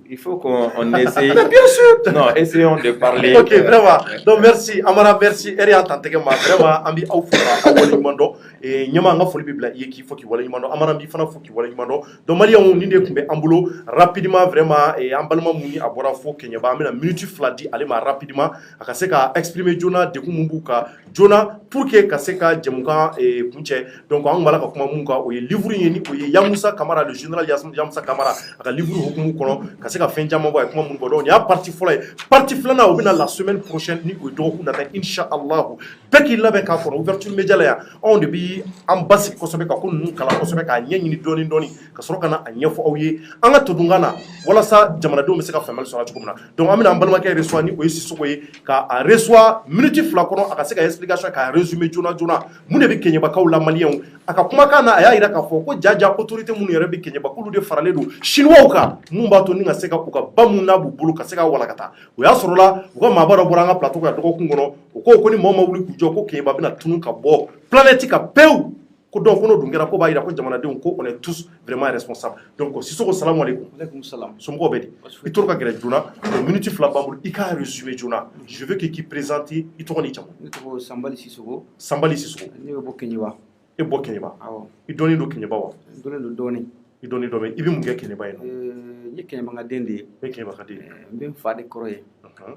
Il faut qu'on essaye. Mais bien sûr. Non, essayons de parler. Ok, vraiment. Donc merci, Amara, merci. Vraiment, Ambi Aufura, Awali Mondo. ɲama nga foli bi bila iye ki fo ki wala ɲuman dɔn amana bi fana fo ki wala ɲuman dɔn donc maliyɛnw ni de kun bɛ an bolo rapidement vraiment an balima mun ni a bɔra fo Keɲeba an bɛna minute 2 di ale ma rapidement a ka se ka exprimer joona dekun mun b'u ka joona pour que ka se ka jɛmukan kuncɛ donc an b'a la ka kuma mun kan o ye livre ye ni o ye Yamusa Kamara le général Yamusa Kamara a ka livre hukumu kɔnɔ ka se ka fɛn caman bɔ a ye kuma mun fɔ donc nin y'a partie fɔlɔ ye partie filanan o bɛna la semaine prochaine ni o ye dɔgɔkun nata inchallahu bɛɛ k'i labɛn k'a kɔnɔ ouverture média la yan anw de bi an basigi kosɛbɛ ka ko ninnu kalan kosɛbɛ k'a ɲɛɲini dɔɔni dɔɔni ka sɔrɔ ka na a ɲɛfɔ aw ye an ka todunkan na walasa jamanadenw bɛ se ka faamuyali sɔrɔ cogo min na donc an bɛna an balimakɛ reçoit ni o ye Sisoko ye ka a reçoit minute 2 kɔnɔ a ka se ka explication k'a résumé joona joona mun de bɛ Keɲebakaw la maliyɛnw a ka kumakan na a y'a jira k'a fɔ ko jaja autorité minnu yɛrɛ bɛ Keɲeba k'olu de faralen don chinois kan mun b'a to ni ka se ka u ka ba mun n'a b'u bolo ka se ka walakata o y'a sɔrɔla u ka maaba dɔ bɔra an ka plateau kan dɔgɔkun kɔnɔ o ko ni mɔgɔ ma wuli k'u jɔ ko Keɲeba bɛna tunu ka bɔ planète kan pewu ko donc ko n'o dun kɛra ko b'a jira ko jamanadenw ko on est tous vraiment responsables donc Sisoko salamu aleykum. Aleykum salam. Somɔgɔw bɛ di i tɔgɔ ka gɛrɛ joona minute 2 b'an bolo i k'a résumé joona je veux que k'i présente i tɔgɔ n'i jamu. Ne tɔgɔ Sanbali Sisoko. Sanbali Sisoko. Ne bɛ bɔ Keɲeba. E bɔ Keɲeba. Awɔ. I dɔnnen don Keɲeba wa. N dɔnnen don dɔɔni. I dɔnnen don mais i bɛ mun kɛ Keɲeba yen nɔ. N ye Keɲeba ka den de ye. E Keɲeba ka den ye. N bɛ n fa de kɔrɔ ye.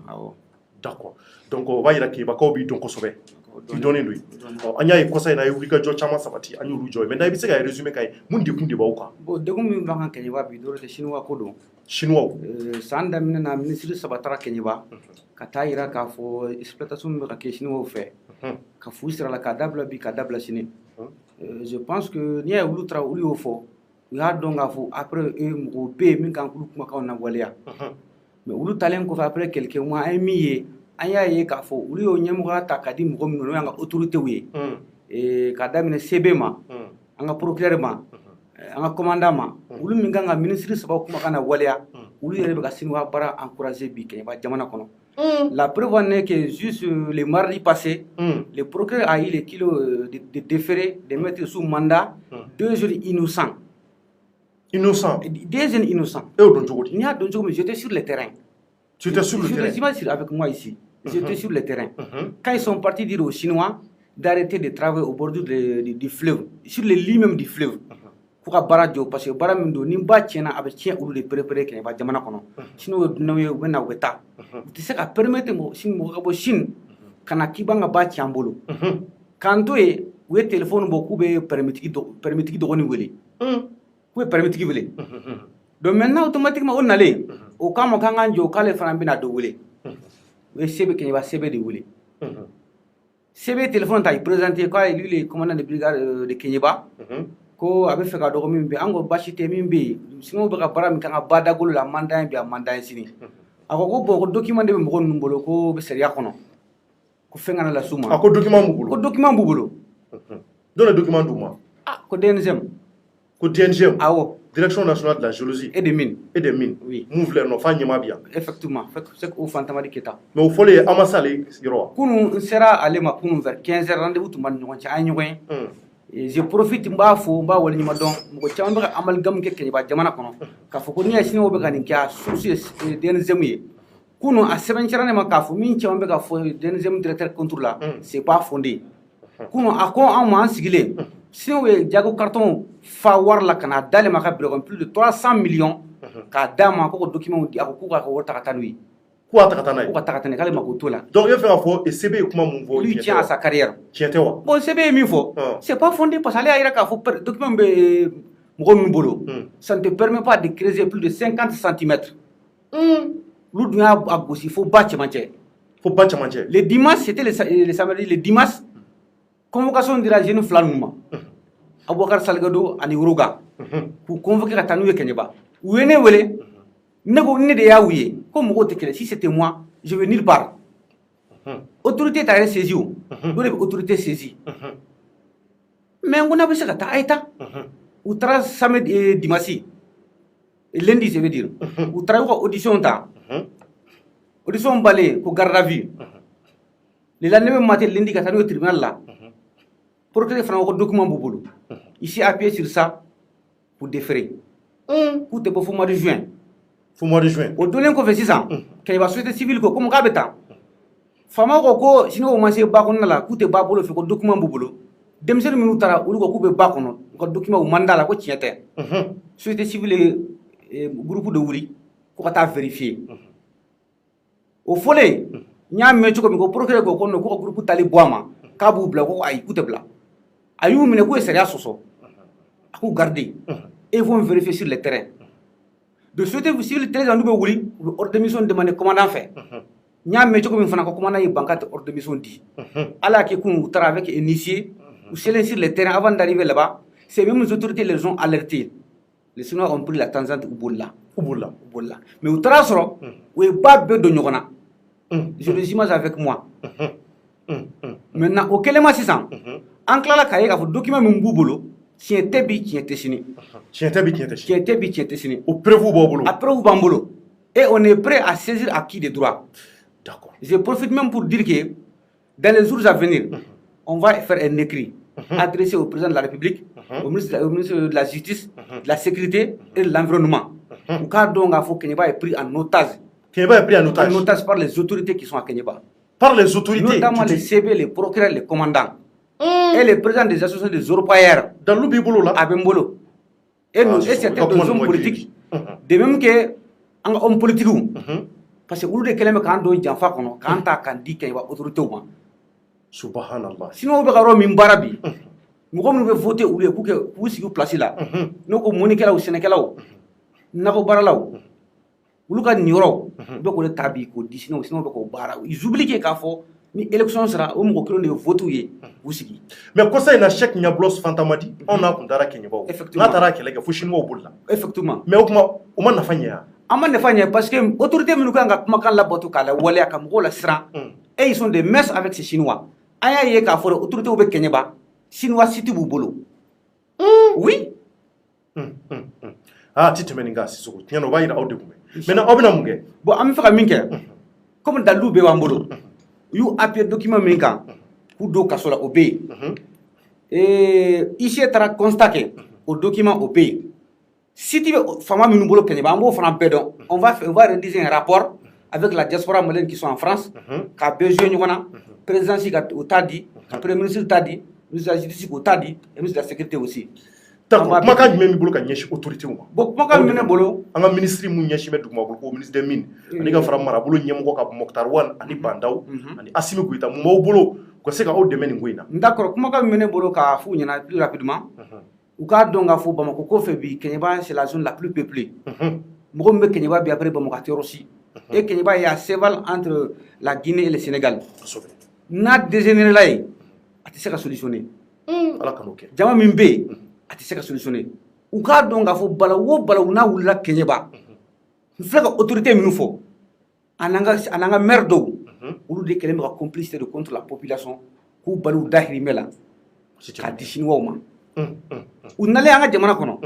Awɔ. D'accord donc o b'a jira Keɲebakaw b'i dɔn kosɛbɛ i dɔnnen don ye an y'a ye kɔsa in na a ye wulikajɔ caman sabati an y'olu jɔ ye maintenant i bɛ se ka résumé k'a ye mun dekun de b'aw kan. Bon dekun min b'an kan Keɲeba bi dɔwɛrɛ tɛ chinois ko don. chinois. San daminɛ na ministre saba taara Keɲeba ka taa yira k'a fɔ exploitation min bɛ ka kɛ chinois fɛ ka fu sira la k'a dabila bi k'a dabila sini. Je pense que n'i y'a ye olu taara olu y'o fɔ u y'a dɔn k'a fɔ après mɔgɔw bɛ yen min kan k'olu kumakanw lawaleya mais olu talen kɔfɛ après quelques mois an ye min ye an y'a ye k'a fɔ olu y'o ɲɛmɔgɔya ta k'a di mɔgɔ minnu n'o y'an ka autorités ye k'a daminɛ CB ma an ka procureur ma an ka commandant ma olu min kan ka ministre saba kumakan na waleya olu yɛrɛ bɛ ka chinois baara encourager bi Keɲeba jamana kɔnɔ. La preuve en est que juste le mardi passé, le procureur a eu le kilo de déféré de mettre sous mandat 2 jeunes innocents. Innocents. 2 jeunes innocents. Et au Donjogo. Il y a Donjogo, mais j'étais sur le terrain. Tu étais sur le terrain? J'imagine avec moi ici. J'étais sur le terrain. Quand ils sont partis dire aux Chinois d'arrêter de travailler au bord du fleuve, sur le lit même du fleuve. Pour ka baara jɔ parce que baara min don ni ba tiɲɛna a bɛ tiɲɛ olu de préparer Keɲeba jamana kɔnɔ sinon o ye dunanw ye u bɛ na u bɛ taa u tɛ se ka permettre mɔgɔ ka bɔ Chine ka na k'i b'an ka ba tiɲɛ an bolo k'an to yen u ye téléphone bɔ k'u bɛ permis-tigi dɔgɔnin wele k'u ye permis-tigi wele donc maintenant automatiquement o nalen o k'a ma k'an k'an jɔ k'ale fana bɛna dɔ wele u ye CB Keɲeba CB de wele CB téléphone ta i présenté k'a ye lui le commandant de brigade de Keɲeba ko a bɛ fɛ ka dɔgɔ min bɛ an ko baasi tɛ min bɛ yen sinɔgɔ bɛ ka baara min kan ka ba dagolo la a man d'an ye bi a man d'an ye sini a ko bon ko document de bɛ mɔgɔ ninnu bolo ko bɛ sariya kɔnɔ ko fɛn kana las'u ma. A ko document b'u bolo. Ko document b'u bolo. Jɔn ye document d'u ma. Ko DNGM. Ko DNGM. Awɔ. Direction nationale de la géologie. Et des mines. Et des mines. Oui. Mun filɛ nɔ f'a ɲɛma bi yan. Effectivement c'est o Fantamadi Keta. Mais o fɔlen an ma s'ale yɔrɔ wa. Kunun n sera ale ma kunun vers 15 heures rendez-vous tun b'a ni ɲɔgɔn cɛ an ye ɲɔgɔn ye. Je profite n b'a fɔ n b'a waleɲuman dɔn mɔgɔ caman bɛ ka amalgame kɛ Keɲeba jamana kɔnɔ k'a fɔ ko n'i y'a Chinois bɛ ka nin kɛ a source ye DNGM ye kunun a sɛbɛntiyara ne ma k'a fɔ min caman bɛ ka fɔ DNGM directeur contrôle la c'est pas fondé kunun a ko anw ma an sigilen Chinois ye jago carton fa wari la ka na d'ale ma ka bulon plus de 300 millions k'a d'a ma ko document di a ko k'u k'a ka wari ta ka taa n'u ye. K'u ka ta ka taa n'a ye. K'u ka ta ka taa n'a ye k'ale mako t'o la. Donc i bɛ fɛ k'a fɔ CB ye kuma mun fɔ. Lui tient à sa carrière. Tiɲɛ tɛ wa. Bon CB ye min fɔ. C'est pas fondé parce que ale y'a yira k'a fɔ document bɛ mɔgɔ min bolo. Ça ne te permet pas de creuser plus de 50 centimètres. Olu dun y'a gosi fo ba cɛmancɛ. Fo ba cɛmancɛ. Le dimanche c'était le samedi le dimanche convocation dira jeune fila ninnu ma. Abubakar Salgado ani Woroga. K'u convoquer ka taa n'u ye Keɲeba. U ye ne wele. Ne ko ne de y'a u ye ko mɔgɔw tɛ kɛlɛ si c'était moi je vais nulle part. Autorité t'a yɛrɛ saisi o. Dɔ de bɛ autorité saisi. Mais n ko n'a bɛ se ka taa a ye taa. U taara samedi dimanche lundi ça veut dire. U taara u ka audition ta. Audition balen ko garde à vue. Le lendemain matin lundi ka taa n'u ye tribunal la. Procureur fana ko document b'u bolo. Il s'est appuyé sur ça pour déférer. K'u tɛ bɔ fo mois de juin. Fo mois de juin. O donnen kɔfɛ sisan Keɲeba société civile ko comme k'a bɛ taa faamaw ko ko Chinois ma se ba kɔnɔna la k'u tɛ ba bolo fɛ ko document b'u bolo denmisɛnnin minnu taara olu ko k'u bɛ ba kɔnɔ u ka document u man d'a la ko tiɲɛ tɛ société civile ye groupe de wuli ko ka taa vérifier o fɔlen n y'a mɛn cogo min ko procureur ko ko ko ka groupe tali bɔ a ma k'a b'u bila ko ayi k'u tɛ bila a y'u minɛ k'u ye sariya sɔsɔ a k'u garder et ils vont vérifier sur le terrain de société civile 13 ans n'u bɛ wuli u bɛ ordre de mission demander commandant fɛ n y'a mɛn cogo min fana ko commandant ye ban k'a tɛ ordre de mission di ala y'a kɛ kun u taara avec initié ou sur le terrain avant d'arriver là-bas, ces mêmes autorités les ont alertés. Les Chinois ont pris la tangente au bout là. Mais au trasro, où est pas de Nyogana. Je les imagine avec moi. Maintenant, au Kelema 600, en clair, la a document mon boulot, qui était bi, qui était signé. Au prévu bambolo. Après au bambolo. Et on est prêt à saisir acquis des droits. D'accord. Je profite même pour dire que dans les jours à venir, on va faire un écrit adressé au président de la République, au ministre de la Justice, de la Sécurité et de l'Environnement. Au cas donc, il faut que Kenyeba ait pris en otage. En otage par les autorités qui sont à Kenyeba. Par les autorités. Notamment les CB, les procureurs, les commandants. Et les présidents des associations des Européens. Dans le Bibolo là. À Bembolo. Et certains des hommes politiques. De même que un homme politique. Parce que nous, les Kenyans, quand on dit quand on dit qu'il y a une autorité. Subhanallah. Sinon, on va avoir un barabi. Nous avons voté ou les coups que vous placez là. Nous avons moniqué là au Sénégal. Nous avons barré là. Vous avez dit que vous avez tabi, sinon vous avez barré. Ils oublient qu'il y a ni élection sera au moment où vous votez. Mais quand ça, il y a chèque Niablos Fantamadi, on a un dara Kenyaba. Effectivement. Effectivement. Mais au moins, parce que l'autorité et ils sont des messes avec ces Chinois. Aya ye ka foro autorité au Kenyaba, Chinois city bubolo. Oui. Ah, tu te meninga si so. Tiens, on va y aller au début. Maintenant, obina munge. Bon, ami fera minke. Comme dans l'oube wambolo. You appuyez document minka. Pour do kasola obé. Et ici tara constaté au document obé. Si tu veux fama minubolo Kenyaba, on va rédiger un rapport avec la diaspora malienne qui sont en France, qui a besoin de président au Tadi, le premier ministre Tadi, le ministre de la Justice au Tadi, et le ministre de la Sécurité aussi. D'accord. Comment quand même bolo kanyesha autorité ou bon comment quand même bolo anga ministre mu nyashi medu mabolo ko ministre des mines ani ga fara mara bolo nyemo ko ka Mokhtar Wan ani Bandaw ani Assimi Goïta mu bolo ko se ka o de meni ngoina. D'accord. Comment quand même bolo ka fu nyana plus rapidement ou ka donga fu Bamako ko febi Kenyaba c'est la zone la plus peuplée. Mo be Kenyaba bi après Bamako ka aussi. Et Kenyaba est à cheval entre la Guinée et le Sénégal. N'a dégénéré là, tu sais qu'à solutionner. Jama Mimbe, tu sais qu'à solutionner. Ou quand donc à faut balaou na ou la Kenyaba. Nous faisons autorité nous faut. Ananga merdo. Ou de qu'elle est complicité de contre la population. Ou balou dahiri mela. C'est à Chinois ou n'allez à Jamana kono.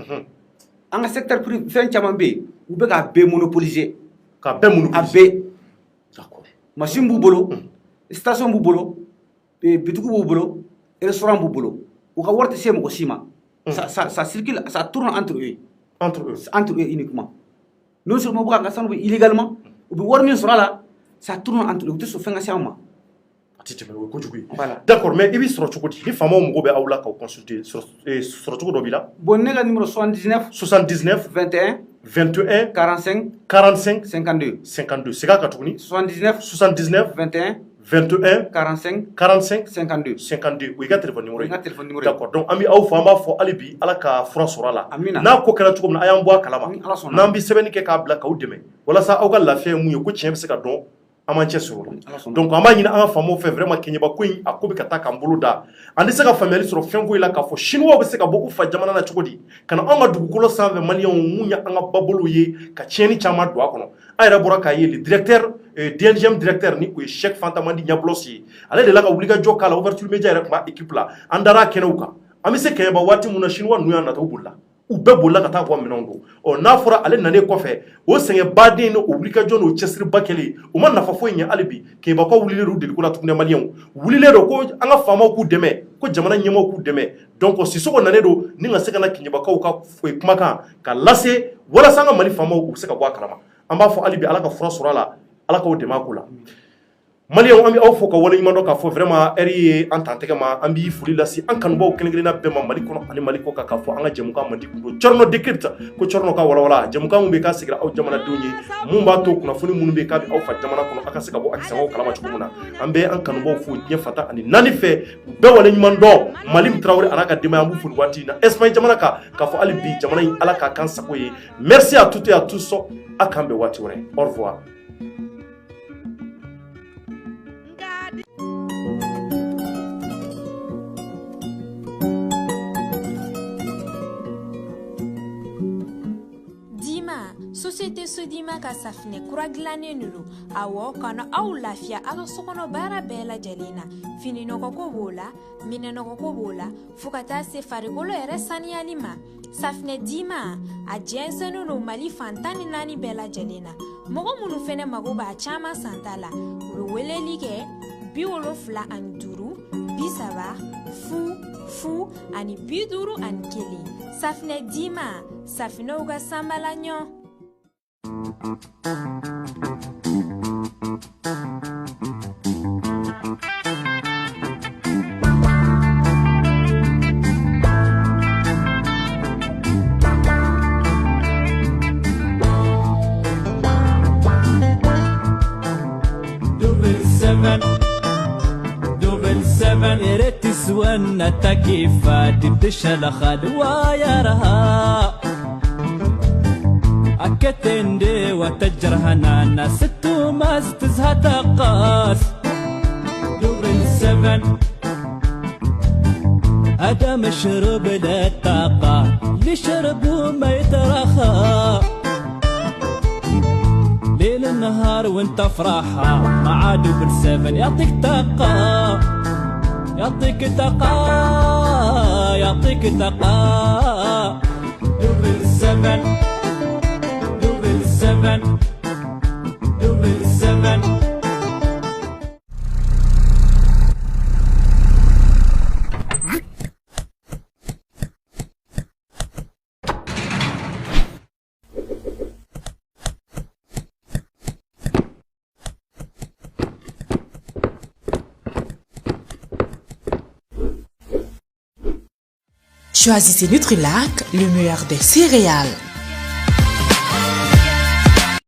En secteur privé, fait un chamambe. Ou bien à B monopolisé. D'accord. Machine boubolo, station boubolo, bitugu boubolo, restaurant boubolo. Ou ka warte sem ko sima. Ça circule, ça tourne entre eux. Entre eux uniquement. Non seulement pour ka sanu illégalement, ou bi war min sura là, ça tourne entre eux. Tout se fait ensemble. Voilà. D'accord, mais il sur Chukoti, les femmes ont aula consulter sur Chukobila. Bonne numéro 79 21 45 52. C'est quoi Katouni 79 21 45 52. Oui, téléphone numéro. D'accord. Donc ami au fama fo alibi ala ka France la. Na ko kala tuko na ayambo kalama. Nambi sebeni ke ka blaka ou deme. Wala sa au ka lafiya mu yo ko tiembe se ka don amanche sur donc ama nyina an famo fait vraiment Kenyaba ko a ko bi kata ka mbulu da andi se ka family sur fengo ila ka fo chinois be se ka boku fa jamana na chukodi kana anga dugukolo 120 millions munya anga babolo ye ka cheni chama do akono ayra bora ka ye le directeur DNGM directeur ni ko Cheikh Fantamandi Nyablosi ale de la ka obliga joka la ouverture média rek ma équipe la andara kenouka ami se Kenyaba wati muna chinois nuya na to bulla ou be bolla ka ta ko menondo o na fora ale nane ko fe o senge bade no obliga jono chesri bakele o man na fa fo nya alibi ke ba ko wulile ru de ko la tukune malien wulile do ko anga fama ku deme ko jamana nyemo ku deme donc si soko nane do ni nga seka na kinyaba ka fo kuma ka lase wala sanga mali fama ku seka bo kalama amba fo alibi ala ka fura sura la ala ka o dema ko la malien ambi aw fo ka wala nyimando ka fo vraiment eri entente ma ambi fuli lasi an kan bo kelen na be ma mali kono ani mali ko ka fo anga jemu ka mandi ko chorno dekirta ko chorno ka wala jemu ka mumbe ka sigira aw jamana donyi mumba to kuna funi munube ka bi aw fa jamana kono aka siga bo akisa ko kalama chukuna ambe an kan bo fo nya fata ani nani fe be wala nyimando malim traoré anaka dema ambu fuli wati na espai jamana ka fo ali bi jamana ala ka kan sakoye merci à toutes et à tous akambe wati wore au revoir. Société Sodima ka safine kura gilannen do awo kana aw lafiya aga sokono bara bela jalena fini noko ko bola mine noko ko bola fukata se farigolo ere saniyali ma safine Dima a jensenu no mali fantani nani bela jalena mogo munu fene mago ba chama santala ro weleli ke biwolo fla an duru bisaba fu ani biduru an keli safine Dima safine uga sambala nyo. Double seven يريت تسوانا تكيفا تبدش الخلوة يارها أكتندي وتجرهنا ناس التوماس تزها تقاس دوبل سفن هذا مشرب للطاقة اللي شربه ما يترخى ليل النهار وانت فرحة مع دوبل سفن يعطيك طاقة يعطيك طاقة يعطيك طاقة دوبل سفن double seven. Choisissez Nutri-Lac, le meilleur des céréales.